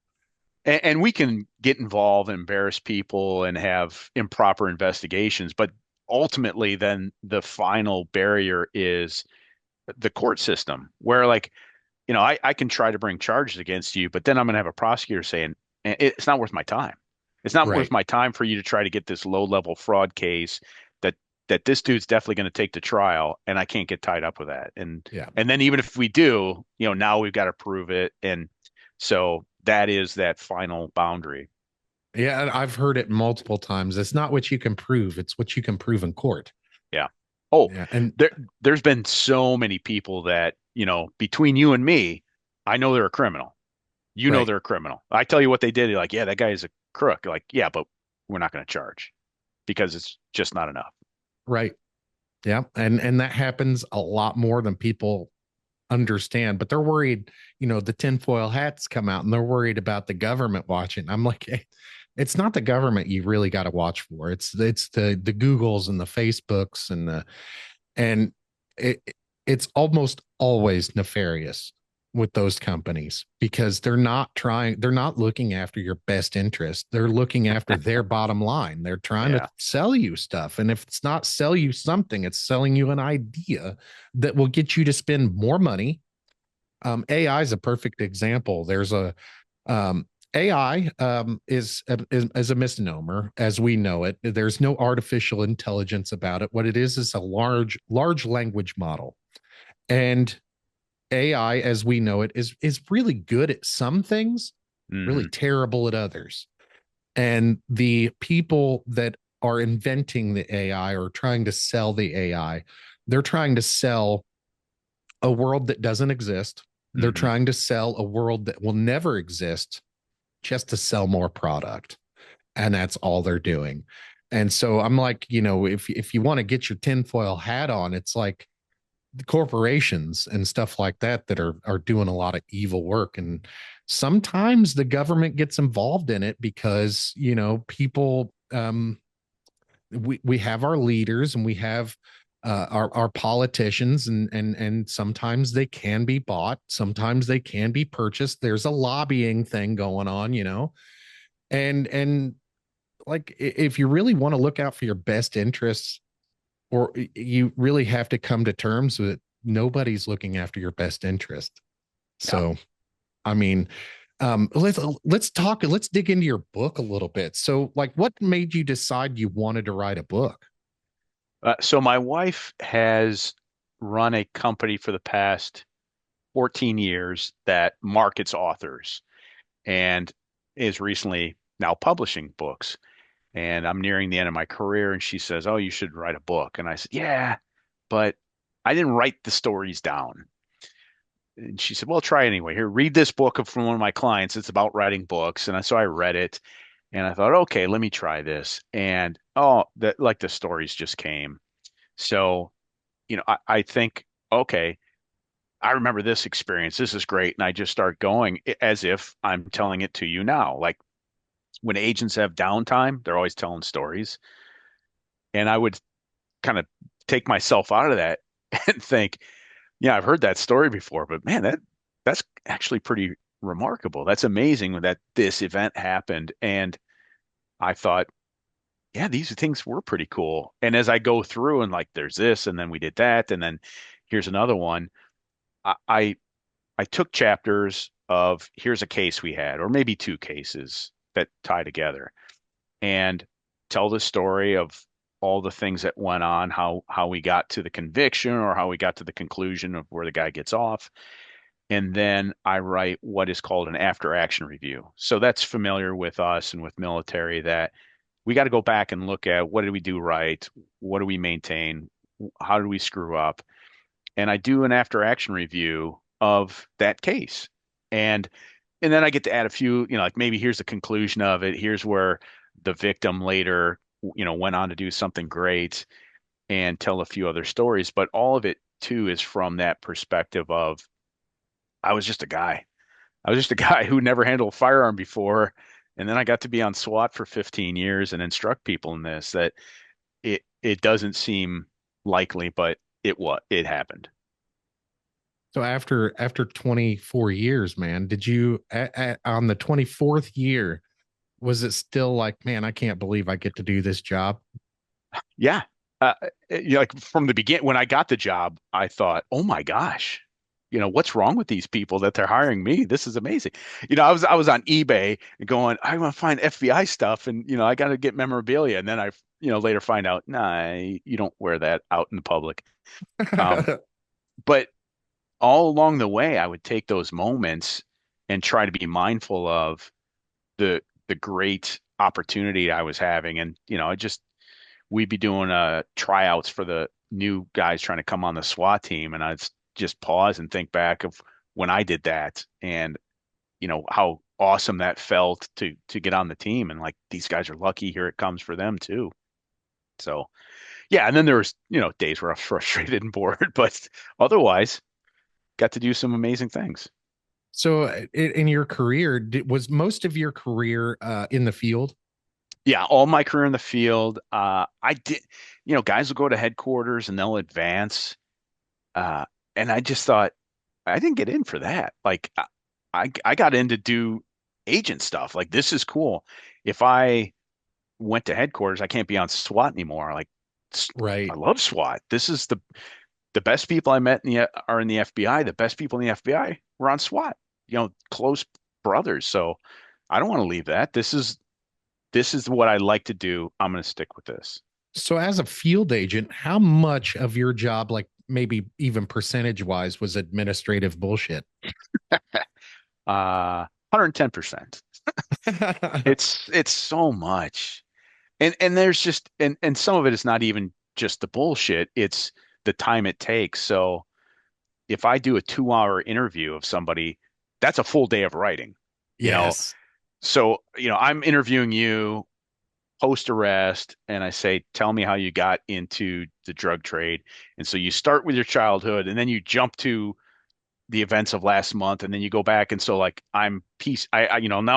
And we can get involved and embarrass people and have improper investigations, but ultimately, then the final barrier is the court system, where like, I can try to bring charges against you, but then I'm going to have a prosecutor saying, it's not worth my time. It's not worth Right. my time for you to try to get this low level fraud case that this dude's definitely going to take to trial, and I can't get tied up with that. And Yeah. and then even if we do, now we've got to prove it. And so that is that final boundary. Yeah, and I've heard it multiple times. It's not what you can prove, it's what you can prove in court. Yeah. Oh, Yeah. And there's been so many people that, between you and me, I know they're a criminal. You know right. they're a criminal. I tell you what they did, you're like, yeah, that guy is a crook. You're like, yeah, but we're not going to charge because it's just not enough. Right. Yeah. And that happens a lot more than people understand, but they're worried, the tinfoil hats come out and they're worried about the government watching. I'm like, hey, it's not the government you really got to watch for. It's the Googles and the Facebooks and it it's almost always nefarious with those companies, because they're not looking after your best interest. They're looking after their bottom line. They're trying to Yeah. sell you stuff, and if it's not sell you something, it's selling you an idea that will get you to spend more money. AI is a perfect example. There's a AI is a misnomer as we know it. There's no artificial intelligence about it. What it is a large language model, and AI as we know it is really good at some things, really Hmm. terrible at others. And the people that are inventing the AI or trying to sell the AI, they're trying to sell a world that doesn't exist. They're Hmm. trying to sell a world that will never exist just to sell more product. And that's all they're doing. And so I'm like, if you want to get your tinfoil hat on, it's like the corporations and stuff like that that are doing a lot of evil work. And sometimes the government gets involved in it because, people we have our leaders and we have our politicians, and sometimes they can be bought, sometimes they can be purchased. There's a lobbying thing going on, and like if you really want to look out for your best interests, or you really have to come to terms with it, nobody's looking after your best interest. Yeah. So I mean, let's dig into your book a little bit. So like, what made you decide you wanted to write a book? So my wife has run a company for the past 14 years that markets authors and is recently now publishing books. And I'm nearing the end of my career, and she says, "Oh, you should write a book." And I said, "Yeah, but I didn't write the stories down." And she said, "Well, try anyway. Here, read this book from one of my clients. It's about writing books." And so I read it, and I thought, "Okay, let me try this." And oh, that like the stories just came. So, I think, okay, I remember this experience. This is great. And I just start going as if I'm telling it to you now. Like when agents have downtime, they're always telling stories. And I would kind of take myself out of that and think, yeah, I've heard that story before, but man, that's actually pretty remarkable. That's amazing that this event happened. And I thought, yeah, these things were pretty cool. And as I go through and like, there's this, and then we did that, and then here's another one. I I took chapters of here's a case we had, or maybe two cases that tie together, and tell the story of all the things that went on, how we got to the conviction or how we got to the conclusion of where the guy gets off. And then I write what is called an after action review. So that's familiar with us and with military, that we got to go back and look at what did we do right? What do we maintain? How do we screw up? And I do an after action review of that case. And and then I get to add a few, like maybe here's the conclusion of it. Here's where the victim later, went on to do something great, and tell a few other stories. But all of it too is from that perspective of I was just a guy. I was just a guy who never handled a firearm before. And then I got to be on SWAT for 15 years and instruct people in this, that it doesn't seem likely, but it happened. So after 24 years, man, did you on the 24th year, was it still like, man, I can't believe I get to do this job? Yeah. Like from the beginning, when I got the job, I thought, oh my gosh, what's wrong with these people that they're hiring me? This is amazing. I was on eBay going, I want to find FBI stuff, and I got to get memorabilia. And then I, later find out, nah, you don't wear that out in the public. Um, but all along the way, I would take those moments and try to be mindful of the great opportunity I was having. And, I just we'd be doing tryouts for the new guys trying to come on the SWAT team, and I'd just pause and think back of when I did that, and how awesome that felt to get on the team, and like these guys are lucky, here it comes for them too. So yeah, and then there was days where I was frustrated and bored, but otherwise got to do some amazing things. So in your career, was most of your career in the field? Yeah, all my career in the field, I did, guys will go to headquarters and they'll advance. Uh, and I just thought I didn't get in for that. Like I got in to do agent stuff. Like this is cool. If I went to headquarters, I can't be on SWAT anymore. Like I Right. love SWAT. This is the best people I met are in the FBI. The best people in the FBI were on SWAT. Close brothers. So I don't want to leave that. This is what I like to do. I'm going to stick with this. So as a field agent, how much of your job, like maybe even percentage wise, was administrative bullshit? 110%. It's so much. And there's just and some of it is not even just the bullshit, it's the time it takes. So if I do a 2-hour interview of somebody, that's a full day of writing, you know. Yes. So, I'm interviewing you post arrest, and I say, tell me how you got into the drug trade. And so you start with your childhood, and then you jump to the events of last month, and then you go back. And so like now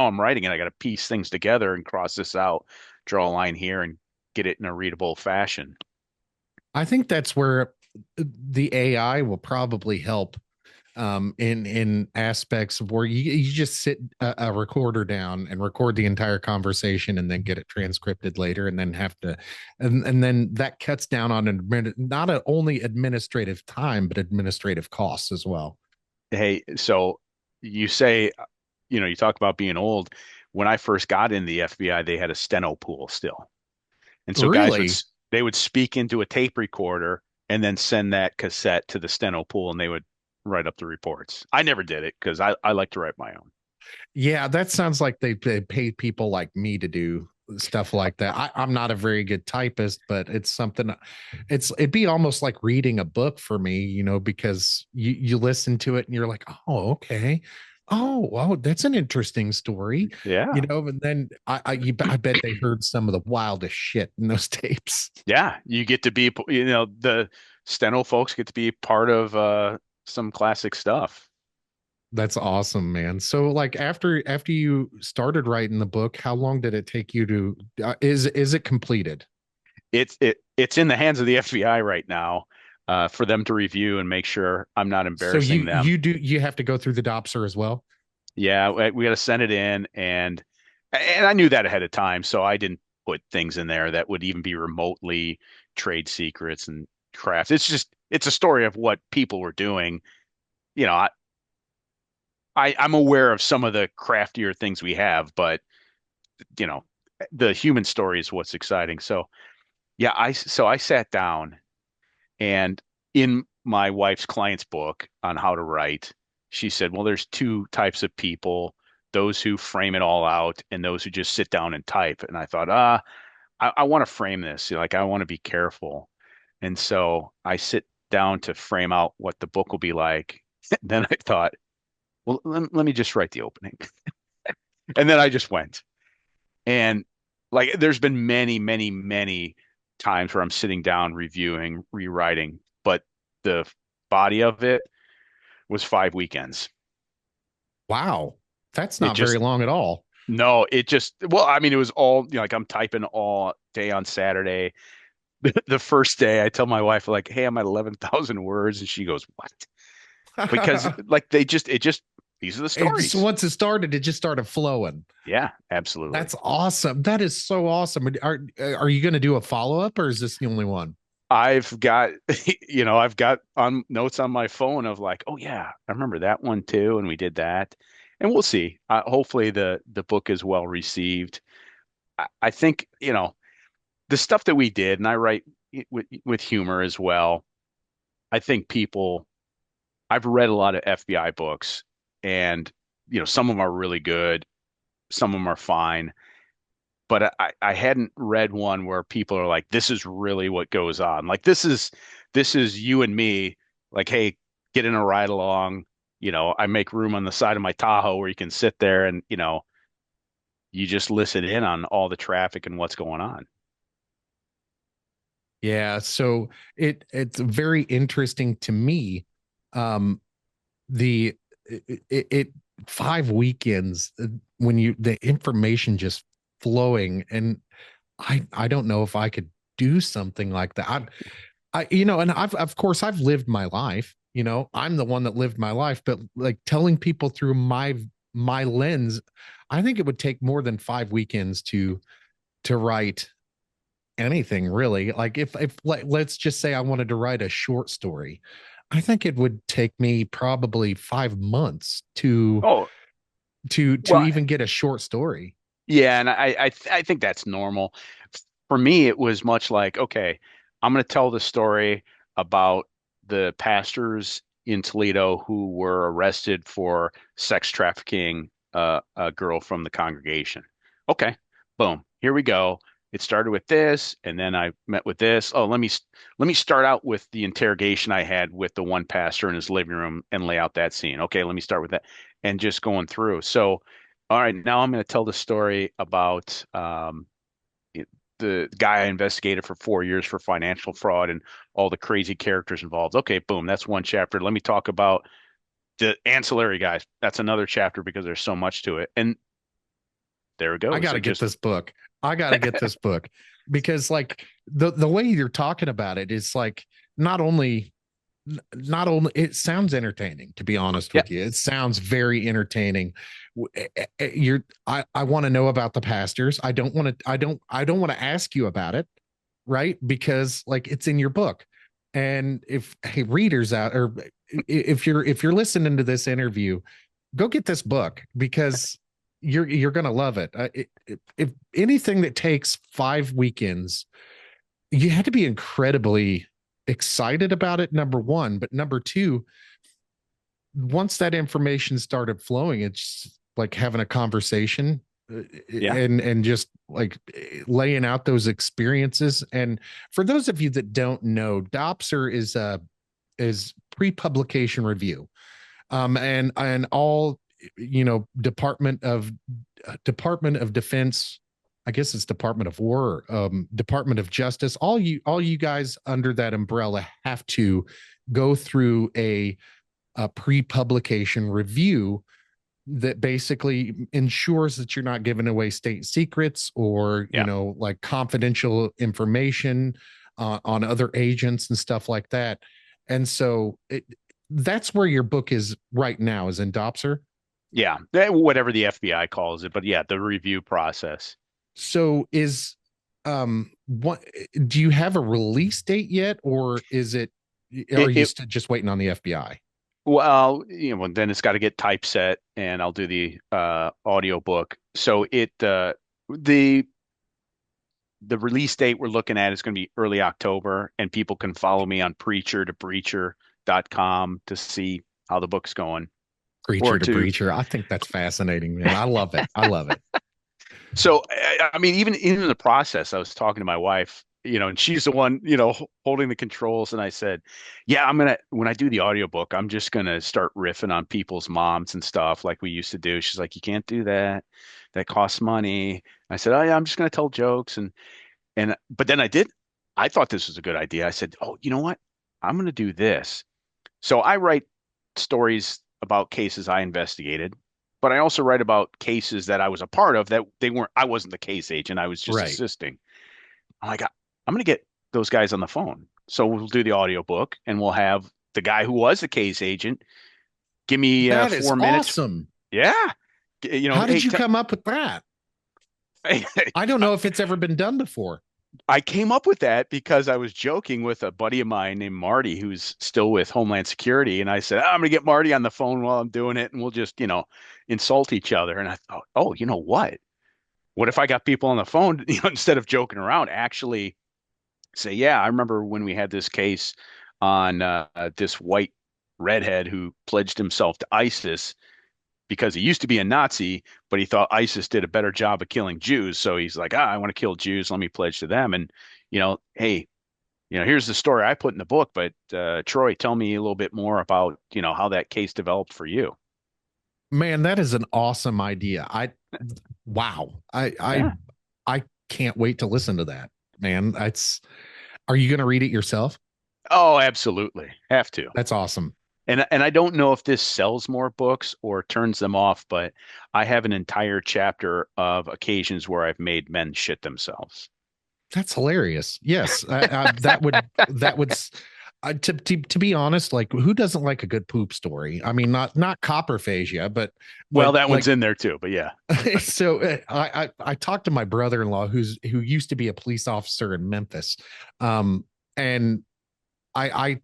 I'm writing, and I got to piece things together and cross this out, draw a line here, and get it in a readable fashion. I think that's where the AI will probably help in aspects of where you just sit a recorder down and record the entire conversation and then get it transcripted later and then have to and then that cuts down on not only administrative time but administrative costs as well. Hey, so you say, you talk about being old. When I first got in the FBI, they had a steno pool still. And so guys Really? they would speak into a tape recorder and then send that cassette to the steno pool, and they would write up the reports. I never did it because I like to write my own. Yeah, that sounds like they pay people like me to do stuff like that. I'm not a very good typist, but it's something. It'd be almost like reading a book for me, because you listen to it and you're like, oh, okay, oh, wow, that's an interesting story, Yeah. And then I bet they heard some of the wildest shit in those tapes. Yeah. You get to be, the steno folks get to be part of some classic stuff. That's awesome, man. So like after you started writing the book, how long did it take you to is it completed? It's in the hands of the FBI right now, for them to review and make sure I'm not So embarrassing them. you have to go through the Dopser as well? Yeah, we got to send it in, and I knew that ahead of time, so I didn't put things in there that would even be remotely trade secrets and crafts. It's a story of what people were doing. You know, I'm aware of some of the craftier things we have, but you know, the human story is what's exciting. So yeah, I sat down and in my wife's client's book on how to write, she said, well, there's two types of people, those who frame it all out and those who just sit down and type. And I thought, I want to frame this. Like, I want to be careful. And so I sit down to frame out what the book will be like. Then I thought, well, let me just write the opening. And then I just went. And like, there's been many, many, many times where I'm sitting down, reviewing, rewriting, but the body of it was 5 weekends. Wow. That's It not very just, long at all. no, it just, well, I mean, it was all, like I'm typing all day on Saturday. The first day I tell my wife, like, hey, I'm at 11,000 words. And she goes, what? Because like these are the It just stories. once it started, it just started flowing. Yeah, absolutely. That's awesome. That is so awesome. Are you going to do a follow up, or is this the only one? I've got, I've got on notes on my phone of like, oh yeah, I remember that one too, and we did that, and we'll see. Hopefully, the book is well received. I think the stuff that we did, and I write with humor as well. I think people. I've read a lot of FBI books, and some of them are really good, some of them are fine, but I hadn't read one where people are like, this is really what goes on. Like this is you and me, like, hey, get in a ride along. I make room on the side of my Tahoe where you can sit there and, you just listen in on all the traffic and what's going on. Yeah, so it's very interesting to me. The it 5 weekends when you the information just flowing, and I don't know if I could do something like that. And I've of course I've lived my life. I'm the one that lived my life, but like telling people through my lens, I think it would take more than 5 weekends to write anything really. Like if let's just say I wanted to write a short story, I think it would take me probably 5 months to Oh, to well, even get a short story. yeah, and I think that's normal. For me, it was much like, okay, I'm going to tell the story about the pastors in Toledo who were arrested for sex trafficking a girl from the congregation. Okay, boom, here we go. It started with this, and then I met with this. Oh, let me start out with the interrogation I had with the one pastor in his living room and lay out that scene. Okay, let me start with that, and just going through. So, all right, now I'm going to tell the story about the guy I investigated for 4 years for financial fraud and all the crazy characters involved. Okay, boom, that's one chapter. Let me talk about the ancillary guys. That's another chapter because there's so much to it. And there it I goes. got to It get just, this book. I got to get this book because like the way you're talking about it is like not only not only it sounds entertaining, to be honest yeah, with you. It sounds very entertaining. I want to know about the pastors. I don't want to ask you about it, right? Because like it's in your book. And if hey readers out, or if you're listening to this interview, go get this book because you're gonna love it. If anything that takes 5 weekends, you had to be incredibly excited about it, number one, but number two, once that information started flowing, it's like having a conversation, yeah, and just like laying out those experiences. And for those of you that don't know, Dopser is pre-publication review, and all Department of Defense, I guess it's Department of War, Department of Justice, all you guys under that umbrella have to go through a pre-publication review that basically ensures that you're not giving away state secrets or yeah, like confidential information on other agents and stuff like that. And so that's where your book is right now, is in Dopser. yeah. Whatever the FBI calls it, but yeah, the review process. So what do you have a release date yet, or is it, are It, you it just waiting on the FBI? Well, then it's got to get typeset, and I'll do the audio book. So the the release date we're looking at is going to be early October, and people can follow me on preacher to breacher.com to see how the book's going. Or Preacher to to breacher. I think that's fascinating, man. I love it. I love it. So, I mean, even in the process, I was talking to my wife, and she's the one, holding the controls. And I said, yeah, when I do the audiobook, I'm just going to start riffing on people's moms and stuff like we used to do. She's like, you can't do that. That costs money. I said, oh yeah, I'm just going to tell jokes. But then I thought this was a good idea. I said, oh, you know what? I'm going to do this. So I write stories about cases I investigated, but I also write about cases that I was a part of that I wasn't the case agent. I was just Right. assisting. I'm like, I'm going to get those guys on the phone. So we'll do the audiobook and we'll have the guy who was the case agent give me That is 4 minutes. awesome. Yeah. How did Hey, you come up with that? I don't know if it's ever been done before. I came up with that because I was joking with a buddy of mine named Marty, who's still with Homeland Security. And I said, I'm going to get Marty on the phone while I'm doing it, and we'll just, insult each other. And I thought, oh, you know what? What if I got people on the phone, instead of joking around, actually say, yeah, I remember when we had this case on this white redhead who pledged himself to ISIS because he used to be a Nazi, but he thought ISIS did a better job of killing Jews. So he's like, I want to kill Jews. Let me pledge to them. And, hey, here's the story I put in the book, but Troy, tell me a little bit more about, how that case developed for you. Man, that is an awesome idea. Wow. Yeah. I can't wait to listen to that, man. Are you going to read it yourself? Oh, absolutely. Have to. That's awesome. And I don't know if this sells more books or turns them off, but I have an entire chapter of occasions where I've made men shit themselves. That's hilarious. Yes, to be honest, like who doesn't like a good poop story? I mean, not copperphagia, Well, but that like one's in there too, but yeah. so I talked to my brother-in-law who used to be a police officer in Memphis, and I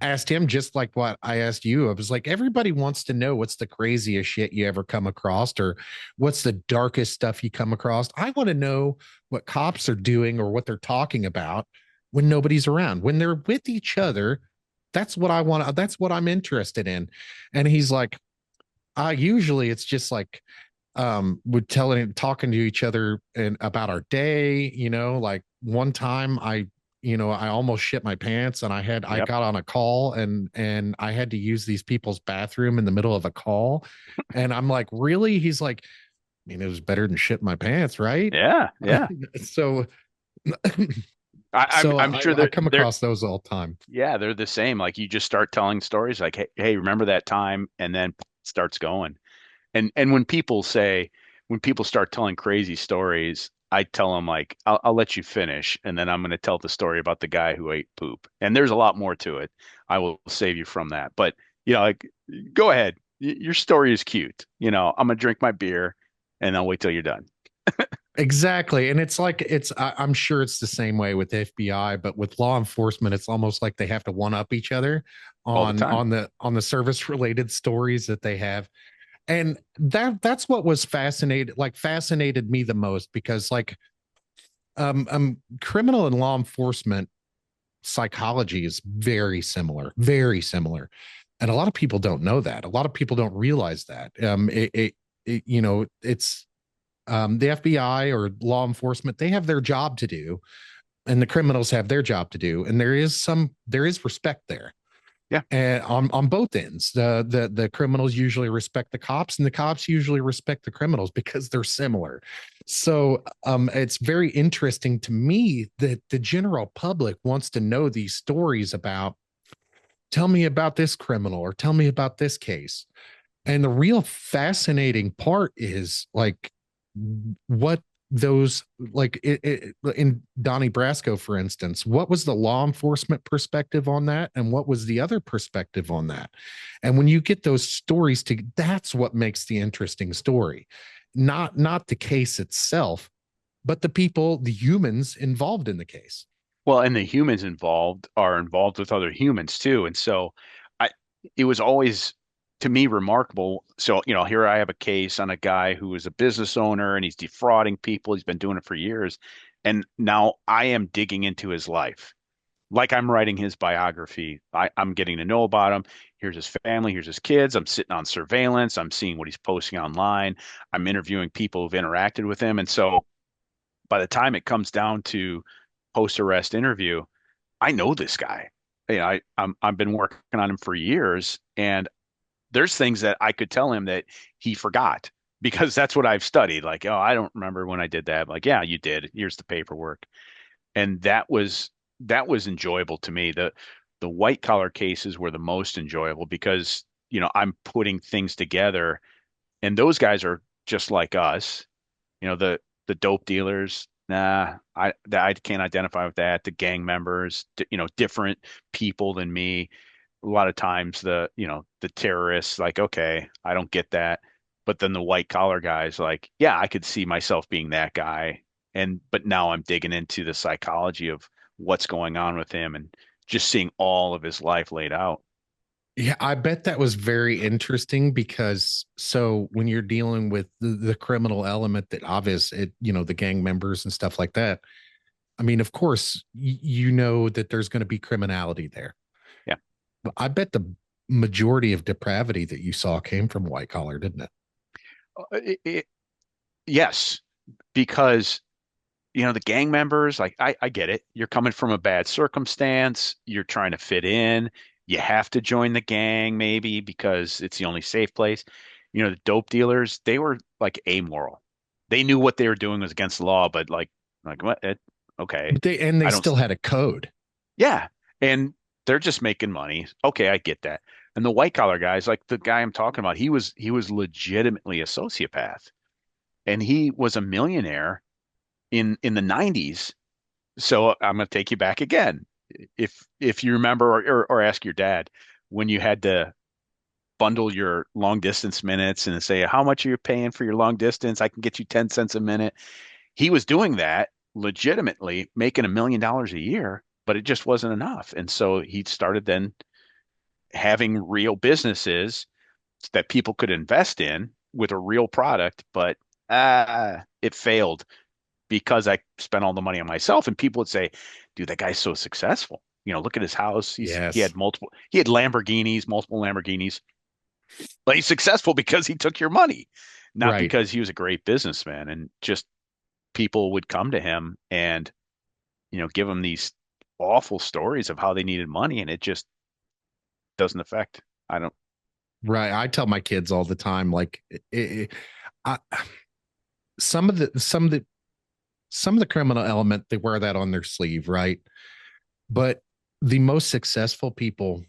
asked him just like what I asked you. I was like, everybody wants to know what's the craziest shit you ever come across, or what's the darkest stuff you come across. I want to know what cops are doing or what they're talking about when nobody's around, when they're with each other. That's what I want. That's what I'm interested in. And he's like, usually it's just like we're talking to each other and about our day, like one time I almost shit my pants, and I Yep. got on a call, and I had to use these people's bathroom in the middle of a call. And I'm like, really? He's like, I mean, it was better than shit my pants, right? Yeah. Yeah. So I'm sure I come they're across those all the time. yeah, they're the same. Like you just start telling stories like, hey, remember that time? And then it starts going. And when people start telling crazy stories, I tell them like, I'll let you finish, and then I'm going to tell the story about the guy who ate poop. And there's a lot more to it. I will save you from that. But like, go ahead. Your story is cute. I'm gonna drink my beer, and I'll wait till you're done. Exactly. And it's like I'm sure it's the same way with the FBI, but with law enforcement, it's almost like they have to one up each other All the on time. the service related stories that they have. And that's what was fascinated me the most, because like criminal and law enforcement psychology is very similar. And a lot of people don't know that. A lot of people don't realize that. It's the FBI or law enforcement, they have their job to do, and the criminals have their job to do. And there is respect there. Yeah. And on both ends, the criminals usually respect the cops, and the cops usually respect the criminals because they're similar. So it's very interesting to me that the general public wants to know these stories about, tell me about this criminal or tell me about this case. And the real fascinating part is like what those in Donnie Brasco, for instance, what was the law enforcement perspective on that, and what was the other perspective on that? And when you get those stories that's what makes the interesting story, not the case itself, but the humans involved in the case. Well, and the humans involved are involved with other humans too. And so it was always to me remarkable. So, here I have a case on a guy who is a business owner and he's defrauding people. He's been doing it for years. And now I am digging into his life. Like I'm writing his biography. I'm getting to know about him. Here's his family, here's his kids. I'm sitting on surveillance. I'm seeing what he's posting online. I'm interviewing people who've interacted with him. And so by the time it comes down to post-arrest interview, I know this guy. I've been working on him for years, and there's things that I could tell him that he forgot because that's what I've studied. Like, oh, I don't remember when I did that. Like, yeah, you did. Here's the paperwork. And that was enjoyable to me. The white collar cases were the most enjoyable because, I'm putting things together and those guys are just like us. The dope dealers, nah, I can't identify with that. The gang members, different people than me. A lot of times the terrorists, like, okay, I don't get that. But then the white collar guys, like, yeah, I could see myself being that guy. But now I'm digging into the psychology of what's going on with him and just seeing all of his life laid out. Yeah, I bet that was very interesting because so when you're dealing with the criminal element that obvious it, the gang members and stuff like that. I mean, of course, you know that there's going to be criminality there. Yeah. But I bet the majority of depravity that you saw came from white collar, didn't it? Yes, because the gang members, like I get it. You're coming from a bad circumstance. You're trying to fit in. You have to join the gang maybe because it's the only safe place. The dope dealers, they were like amoral. They knew what they were doing was against the law, but like what? Okay, But they I don't. still had a code. Yeah, and they're just making money. Okay, I get that. And the white collar guys, like the guy I'm talking about, he was legitimately a sociopath, and he was a millionaire in the 90s. So I'm going to take you back again. If you remember or ask your dad when you had to bundle your long distance minutes and say, how much are you paying for your long distance? I can get you 10 cents a minute. He was doing that legitimately, making $1 million a year, but it just wasn't enough. And so he started then having real businesses that people could invest in with a real product, but it failed because I spent all the money on myself. And people would say, dude, that guy's so successful. Look at his house. He Yes. had he had Lamborghinis, multiple Lamborghinis, but he's successful because he took your money, not Right. because he was a great businessman. And just people would come to him and, give him these awful stories of how they needed money. And it just doesn't affect. I don't, Right. I tell my kids all the time, like I, some of the some of the some of the criminal element, they wear that on their sleeve, right? But the most successful people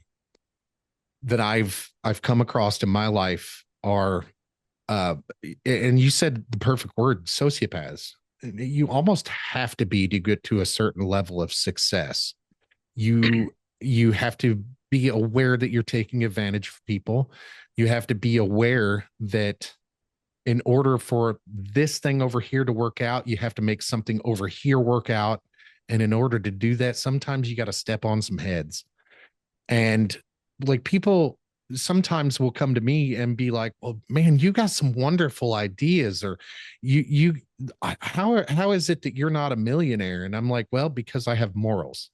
that I've come across in my life are uh and you said the perfect word, sociopaths. You almost have to be to get to a certain level of success. You have to be aware that you're taking advantage of people. You have to be aware that in order for this thing over here to work out, you have to make something over here work out. And in order to do that, sometimes you got to step on some heads. And like people sometimes will come to me and be like, well, man, you got some wonderful ideas, or you how is it that you're not a millionaire? And I'm like, well, because I have morals.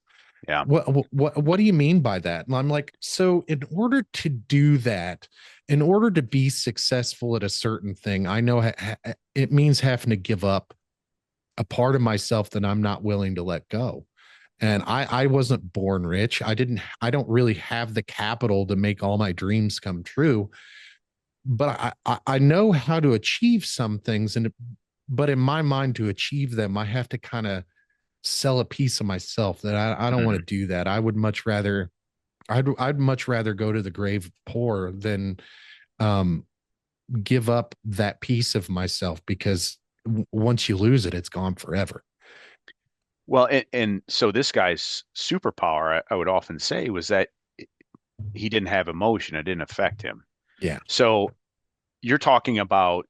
yeah. What do you mean by that? And I'm like, so in order to do that, in order to be successful at a certain thing, I know it means having to give up a part of myself that I'm not willing to let go. And I wasn't born rich. I don't really have the capital to make all my dreams come true, but I know how to achieve some things. But in my mind, to achieve them, I have to kind of sell a piece of myself that I don't want Mhm. to do that. I'd much rather go to the grave poor than um give up that piece of myself, because once you lose it, it's gone forever. Well, and so this guy's superpower, I would often say, was that he didn't have emotion. It didn't affect him. Yeah. So you're talking about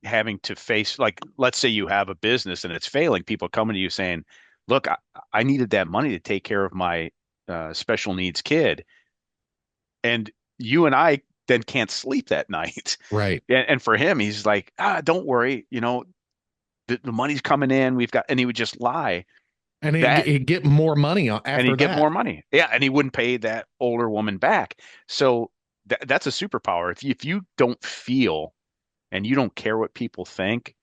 having to face, like, let's say you have a business and it's failing, people coming to you saying, look, I needed that money to take care of my special needs kid. And you and I then can't sleep that night. Right. And for him, he's like, don't worry, the money's coming in. And he would just lie And that, he'd get more money and after he'd get that. more money. Yeah, and he wouldn't pay that older woman back. So that's a superpower. If you don't feel and you don't care what people think,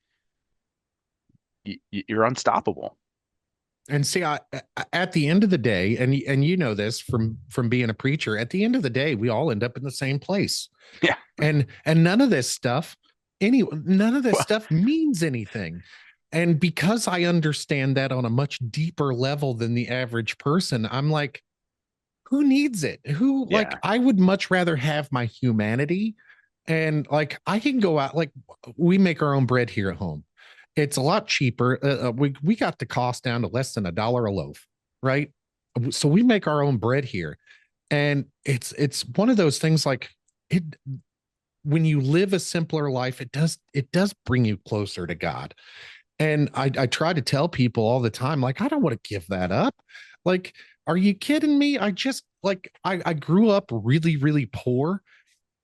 you're unstoppable. And see, at the end of the day, and you know this from being a preacher, at the end of the day, we all end up in the same place. Yeah. And none of this Well, stuff means anything. And because I understand that on a much deeper level than the average person, I'm like, who needs it? Who, like, yeah. I would much rather have my humanity. And like, I can go out, like, we make our own bread here at home. It's a lot cheaper. We got the cost down to less than $1 a loaf, right? So we make our own bread here. And it's one of those things, like, it when you live a simpler life, it does bring you closer to God. And I try to tell people all the time, like, I don't want to give that up. Like, are you kidding me? I just, like, I grew up really, really poor.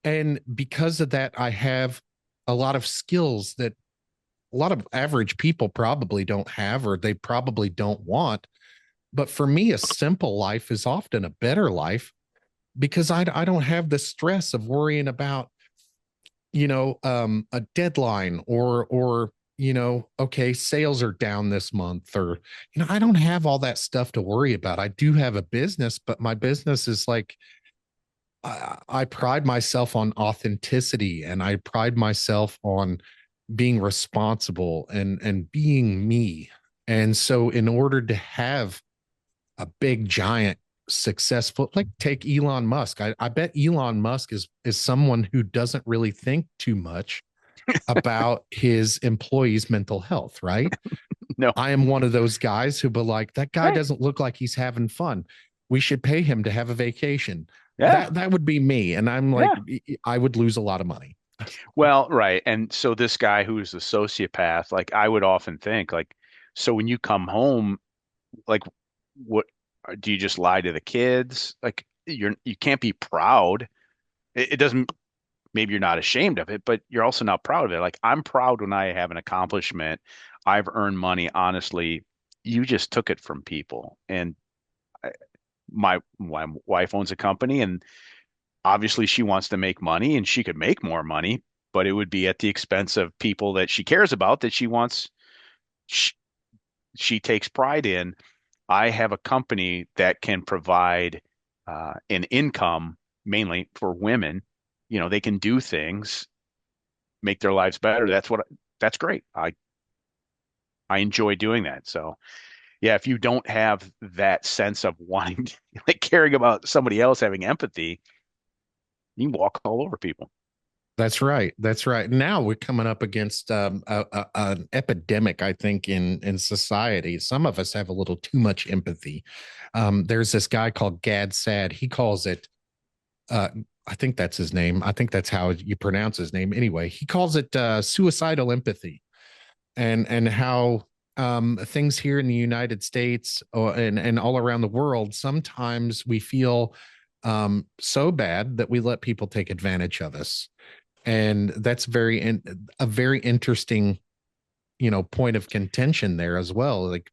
And because of that, I have a lot of skills that a lot of average people probably don't have, or they probably don't want. But for me, a simple life is often a better life because I don't have the stress of worrying about, a deadline, or okay, sales are down this month, or I don't have all that stuff to worry about. I do have a business, but my business is like, I pride myself on authenticity, and I pride myself on being responsible and being me. And so in order to have a big giant successful, like, take Elon Musk. I bet Elon Musk is someone who doesn't really think too much about his employees' mental health, right? No. I am one of those guys who be like, that guy Hey. doesn't look like he's having fun. We should pay him to have a vacation. Yeah. That would be me. And I'm like, Yeah. I would lose a lot of money. Well, right. And so this guy who's a sociopath, like I would often think, like, so when you come home, like, what do you just lie to the kids? Like, you can't be proud. It doesn't, maybe you're not ashamed of it, but you're also not proud of it. Like, I'm proud when I have an accomplishment. I've earned money honestly. You just took it from people. And I, my wife owns a company, and obviously she wants to make money, and she could make more money, but it would be at the expense of people that she cares about, that she, she takes pride in. I have a company that can provide an income mainly for women. They can do things, make their lives better. That's great. I enjoy doing that. So yeah, if you don't have that sense of wanting, like caring about somebody else, having empathy, you can walk all over people. That's right. That's right. Now we're coming up against an epidemic, I think, in society. Some of us have a little too much empathy. There's this guy called Gad Sad. He calls it. Uh, I think that's his name. I think that's how you pronounce his name. Anyway, he calls it suicidal empathy, and how things here in the United States, and all around the world, sometimes we feel so bad that we let people take advantage of us. And that's a very interesting, point of contention there as well. Like,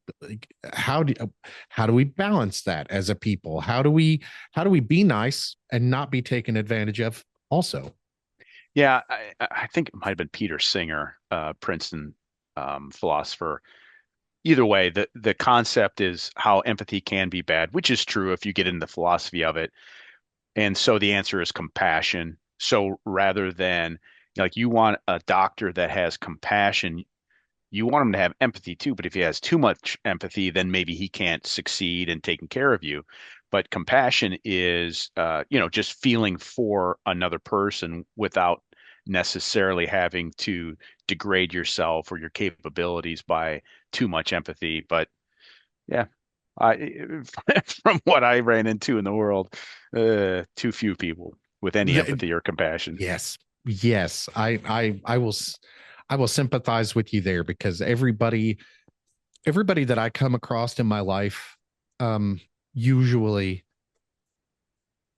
how do we balance that as a people? How do we be nice and not be taken advantage of also? Yeah, I think it might have been Peter Singer, Princeton philosopher. Either way, the concept is how empathy can be bad, which is true if you get into the philosophy of it. And so the answer is compassion. So rather than, like, you want a doctor that has compassion, you want him to have empathy too. But if he has too much empathy, then maybe he can't succeed in taking care of you. But compassion is, just feeling for another person without necessarily having to degrade yourself or your capabilities by too much empathy. But yeah, I from what I ran into in the world, too few people with any The- empathy or compassion. yes, yes, I will sympathize with you there, because everybody that I come across in my life, usually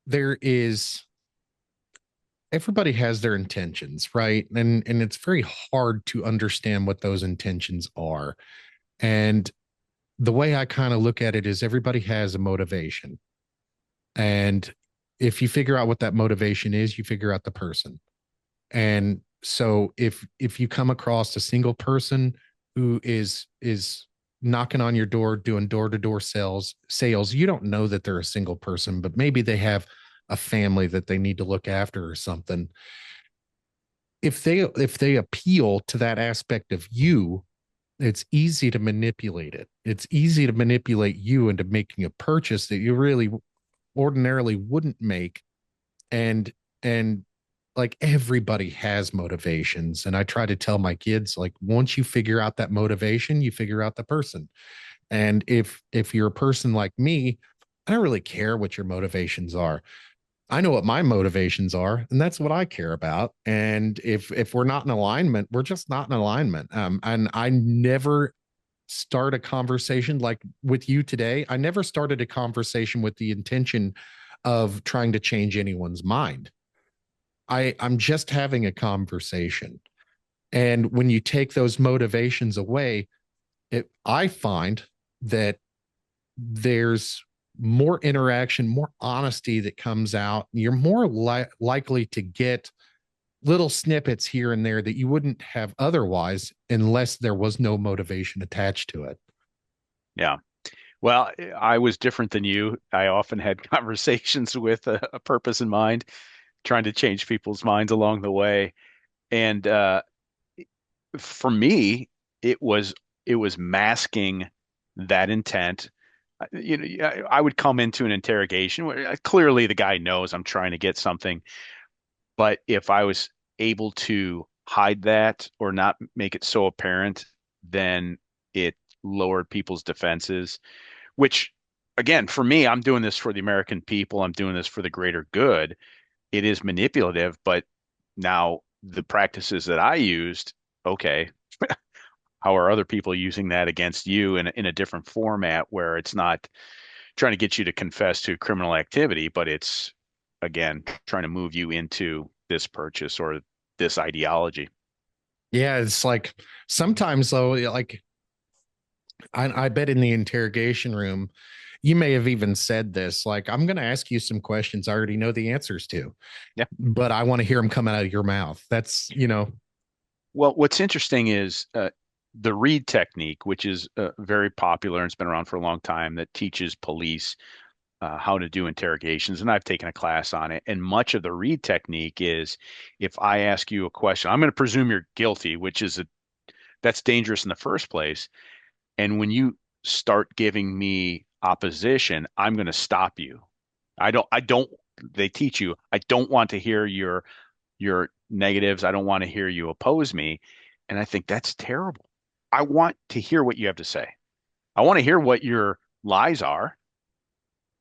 there is everybody has their intentions, right? And it's very hard to understand what those intentions are. And the way I kind of look at it is everybody has a motivation. And if you figure out what that motivation is, you figure out the person. And so if you come across a single person who is knocking on your door doing door-to-door sales, you don't know that they're a single person, but maybe they have a family that they need to look after or something. If they appeal to that aspect of you, it's easy to manipulate it. It's easy to manipulate you into making a purchase that you really ordinarily wouldn't make. And like everybody has motivations, and I try to tell my kids, like, once you figure out that motivation, you figure out the person. And if you're a person like me, I don't really care what your motivations are. I know what my motivations are, and that's what I care about. And if we're not in alignment, we're just not in alignment. And I never start a conversation like with you today. I never started a conversation with the intention of trying to change anyone's mind. I'm just having a conversation. And when you take those motivations away, I find that there's more interaction, more honesty that comes out. You're more likely to get little snippets here and there that you wouldn't have otherwise unless there was no motivation attached to it. Yeah. Well, I was different than you. I often had conversations with a purpose in mind, trying to change people's minds along the way. And for me, it was it was masking that intent. I would come into an interrogation where clearly the guy knows I'm trying to get something, but if I was able to hide that or not make it so apparent, then it lowered people's defenses, which again, for me, I'm doing this for the American people. I'm doing this for the greater good. It is manipulative, but now the practices that I used, okay, how are other people using that against you in a different format where it's not trying to get you to confess to criminal activity, but it's again trying to move you into this purchase or this ideology. Yeah, it's like sometimes though, like I bet in the interrogation room, you may have even said this, like, I'm going to ask you some questions I already know the answers to, Yeah. but I want to hear them coming out of your mouth. That's. Well, what's interesting is the read technique, which is very popular and it's been around for a long time, that teaches police how to do interrogations. And I've taken a class on it. And much of the read technique is if I ask you a question, I'm going to presume you're guilty, which is that's dangerous in the first place. And when you start giving me opposition, I'm going to stop you. I don't, they teach you, I don't want to hear your negatives. I don't want to hear you oppose me. And I think that's terrible. I want to hear what you have to say. I want to hear what your lies are,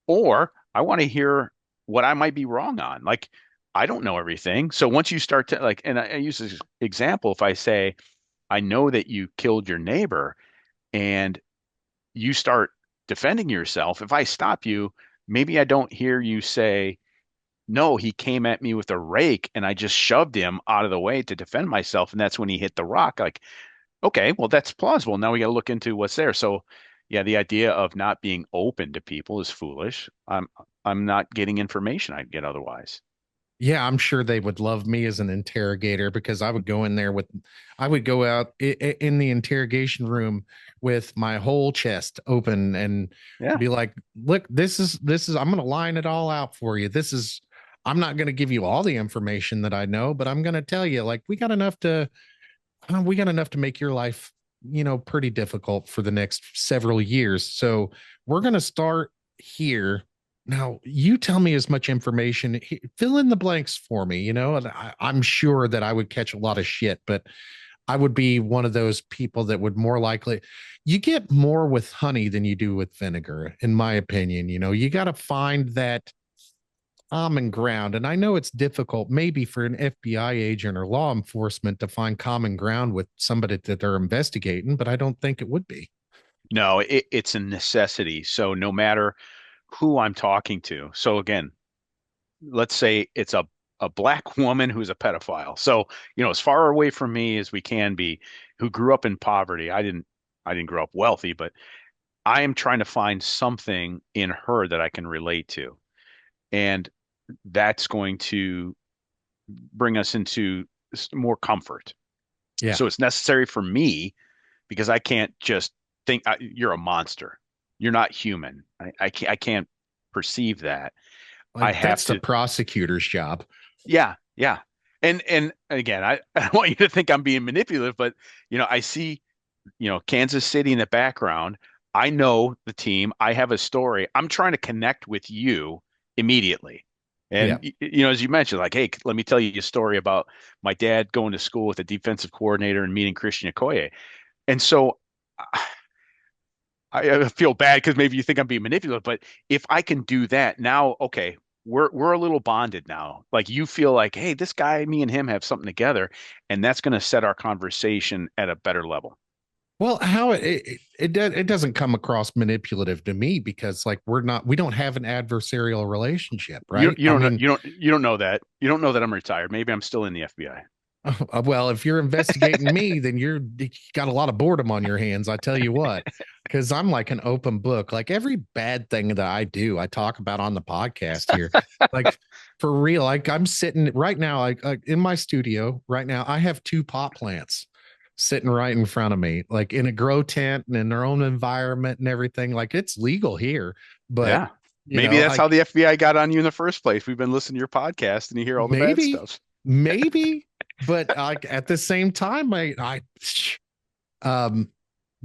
or I want to hear what I might be wrong on. Like, I don't know everything. So once you start to like, and I use this example, if I say, I know that you killed your neighbor and you start defending yourself, if I stop you, maybe I don't hear you say, no, he came at me with a rake and I just shoved him out of the way to defend myself. And that's when he hit the rock. Like, okay, well, that's plausible. Now we got to look into what's there. So, yeah, the idea of not being open to people is foolish. I'm not getting information I'd get otherwise. Yeah, I'm sure they would love me as an interrogator because I would go out in the interrogation room with my whole chest open and Yeah. be like, look, this is, I'm going to line it all out for you. I'm not going to give you all the information that I know, but I'm going to tell you, like, we got enough to make your life, pretty difficult for the next several years. So we're going to start here. Now, you tell me as much information, fill in the blanks for me, and I'm sure that I would catch a lot of shit, but I would be one of those people that would more likely, you get more with honey than you do with vinegar, in my opinion. You got to find that common ground. And I know it's difficult, maybe for an FBI agent or law enforcement to find common ground with somebody that they're investigating, but I don't think it would be. No, it's a necessity. So no matter who I'm talking to. So again, let's say it's a black woman who's a pedophile. So, as far away from me as we can be, who grew up in poverty. I didn't grow up wealthy, but I am trying to find something in her that I can relate to. And that's going to bring us into more comfort. Yeah. So it's necessary for me because I can't just think you're a monster. You're not human. I can't perceive that. I Like have that's the to, prosecutor's job. yeah, yeah. And again, I don't want you to think I'm being manipulative, but I see, Kansas City in the background. I know the team. I have a story. I'm trying to connect with you immediately. And Yeah. as you mentioned, like, hey, let me tell you a story about my dad going to school with a defensive coordinator and meeting Christian Okoye. And so I feel bad because maybe you think I'm being manipulative, but if I can do that now, okay, we're a little bonded now. Like you feel like, hey, this guy, me and him have something together, and that's going to set our conversation at a better level. Well, how it doesn't come across manipulative to me because like we don't have an adversarial relationship, You right? you I don't know mean, you don't know that. You don't know that I'm retired. Maybe I'm still in the FBI. well, if you're investigating me, then you got a lot of boredom on your hands. I tell you what, because I'm like an open book. Like every bad thing that I do, I talk about on the podcast here. Like for real, like I'm sitting right now, like in my studio right now. I have two pot plants sitting right in front of me, like in a grow tent and in their own environment and everything. Like it's legal here, but Yeah. Maybe that's how like the FBI got on you in the first place. We've been listening to your podcast and you hear all the bad maybe, stuff. maybe, but like at the same time, um,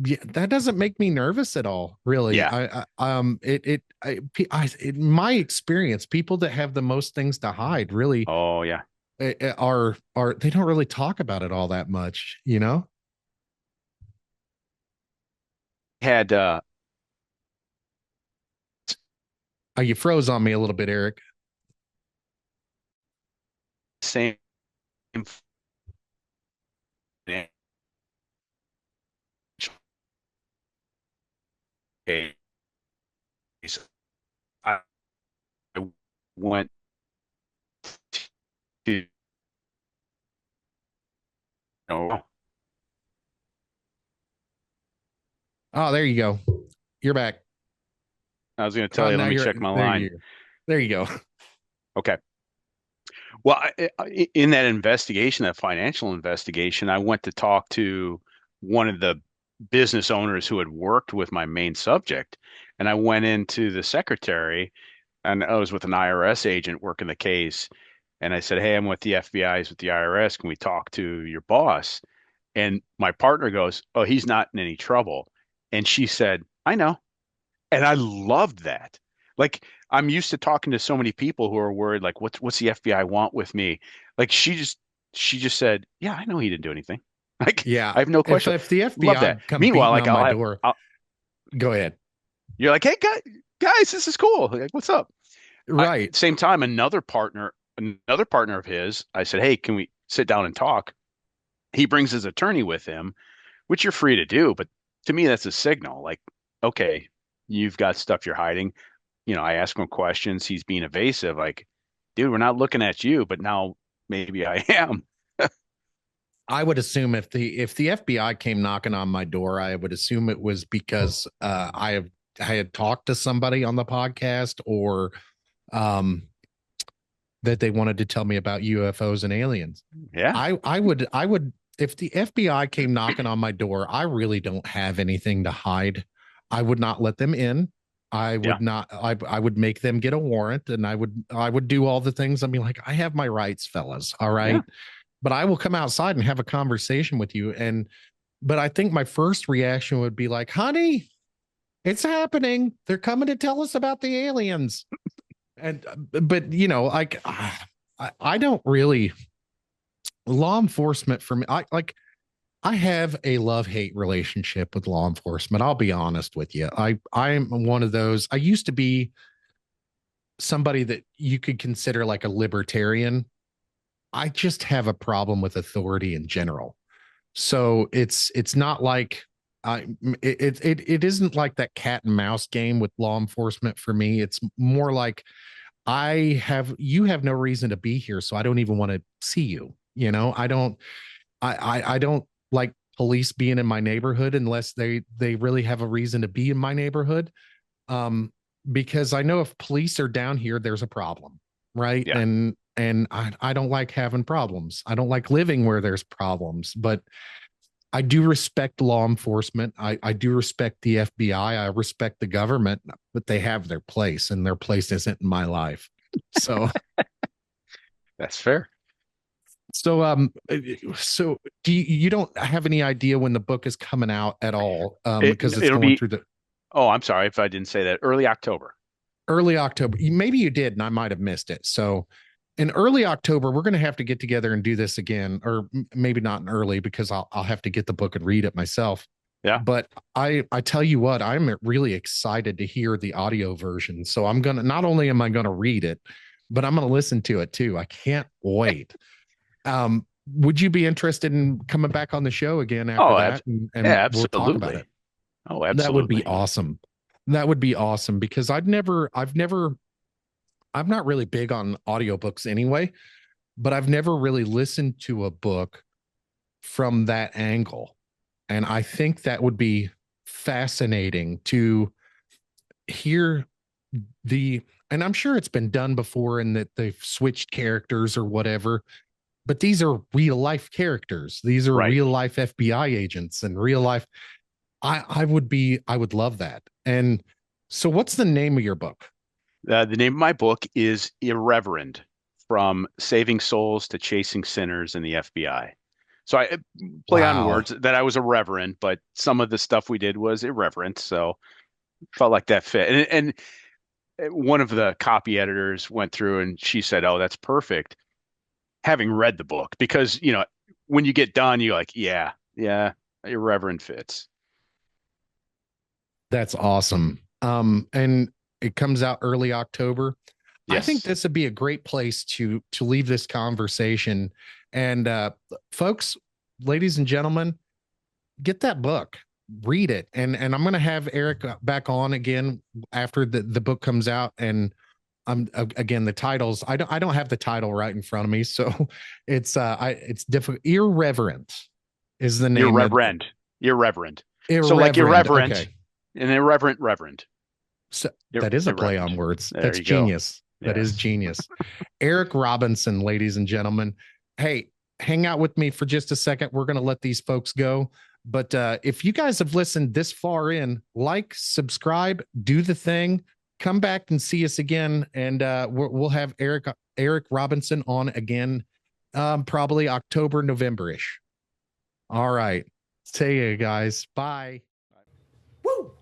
yeah, that doesn't make me nervous at all. Really, Yeah. in my experience, people that have the most things to hide really Oh, yeah. are they don't really talk about it all that much, you know? Had You froze on me a little bit, Eric. same case. I went to, know, Oh, there you go. You're back. I was going to Oh, tell you, let now me you're check my there. line. There you go. Okay. Well, in that investigation, that financial investigation, I went to talk to one of the business owners who had worked with my main subject. And I went into the secretary and I was with an IRS agent working the case. And I said, hey, I'm with the FBI's with the IRS. Can we talk to your boss? And my partner goes, oh, he's not in any trouble. And she said, I know. And I loved that. Like I'm used to talking to so many people who are worried, like, what's the FBI want with me? Like she just said, yeah, I know he didn't do anything. Like Yeah. I have no If question. if the Love FBI that. come Meanwhile, beating like on my door, go ahead. you're like, hey guys, this is cool. Like, what's up? Right. Same time, another partner of his, I said, hey, can we sit down and talk? He brings his attorney with him, which you're free to do, but to me, that's a signal. Like, okay, you've got stuff you're hiding. I ask him questions. He's being evasive. Like, dude, we're not looking at you, but now maybe I am. I would assume if the FBI came knocking on my door, I would assume it was because I had talked to somebody on the podcast or um that they wanted to tell me about UFOs and aliens. Yeah, I would if the FBI came knocking on my door, I really don't have anything to hide. I would not let them in. I yeah, would not I would make them get a warrant and I would do all the things. I mean, like, I have my rights, fellas. All yeah. right. But I will come outside and have a conversation with you. But I think my first reaction would be like, honey, it's happening. They're coming to tell us about the aliens. But like, I don't really law enforcement for me. I have a love-hate relationship with law enforcement. I'll be honest with you. I'm one of those. I used to be somebody that you could consider like a libertarian. I just have a problem with authority in general. So it's not like I it isn't like that cat and mouse game with law enforcement for me. It's more like you have no reason to be here, so I don't even want to see you. I don't like police being in my neighborhood unless they really have a reason to be in my neighborhood. Um, because I know if police are down here, there's a problem, right? Yeah. And I don't like having problems. I don't like living where there's problems, but I do respect law enforcement. I do respect the FBI. I respect the government, but they have their place, and their place isn't in my life. So, That's fair. so do you don't have any idea when the book is coming out at all? It, Because it's it'll going be, through the oh, I'm sorry if I didn't say that. Early October. early October. Maybe you did, and I might have missed it. So in early October, we're going to have to get together and do this again, or maybe not in early because I'll have to get the book and read it myself. Yeah. But I tell you what, I'm really excited to hear the audio version. So I'm gonna not only am I gonna read it, but I'm gonna listen to it too. I can't wait. Would you be interested in coming back on the show again after Oh, that, yeah, and we'll talk about it? absolutely. Oh, That would be absolutely. awesome. That would be awesome because I'm not really big on audiobooks anyway, but I've never really listened to a book from that angle. And I think that would be fascinating to hear and I'm sure it's been done before and that they've switched characters or whatever, but these are real life characters. These are Right. real life FBI agents and real life. I would love that. And so what's the name of your book? The name of my book is Irreverent, From Saving Souls to Chasing Sinners in the FBI. So I play on Wow. words that I was a reverend, but some of the stuff we did was irreverent. So felt like that fit. And one of the copy editors went through and she said, "Oh, that's perfect." Having read the book, because when you get done, you're like, "Yeah, yeah, irreverent fits." That's awesome. And it comes out early October. I think Yes. this would be a great place to leave this conversation. And folks, ladies and gentlemen, get that book, read it, and I'm going to have Eric back on again after the book comes out. And again, the titles I don't have the title right in front of me, so it's difficult. Irreverent is the name of Irreverent. Irreverent. So like Irreverent. irreverent, Okay. an irreverent reverend. So that is a play on Irreverent. words. There That's you go. genius. That is Yes. genius. Eric Robinson, ladies and gentlemen. Hey, hang out with me for just a second. We're going to let these folks go. But if you guys have listened this far in, like, subscribe, do the thing, come back and see us again. And we'll have Eric Robinson on again, probably October, November-ish. All right. See you guys. Bye. Woo!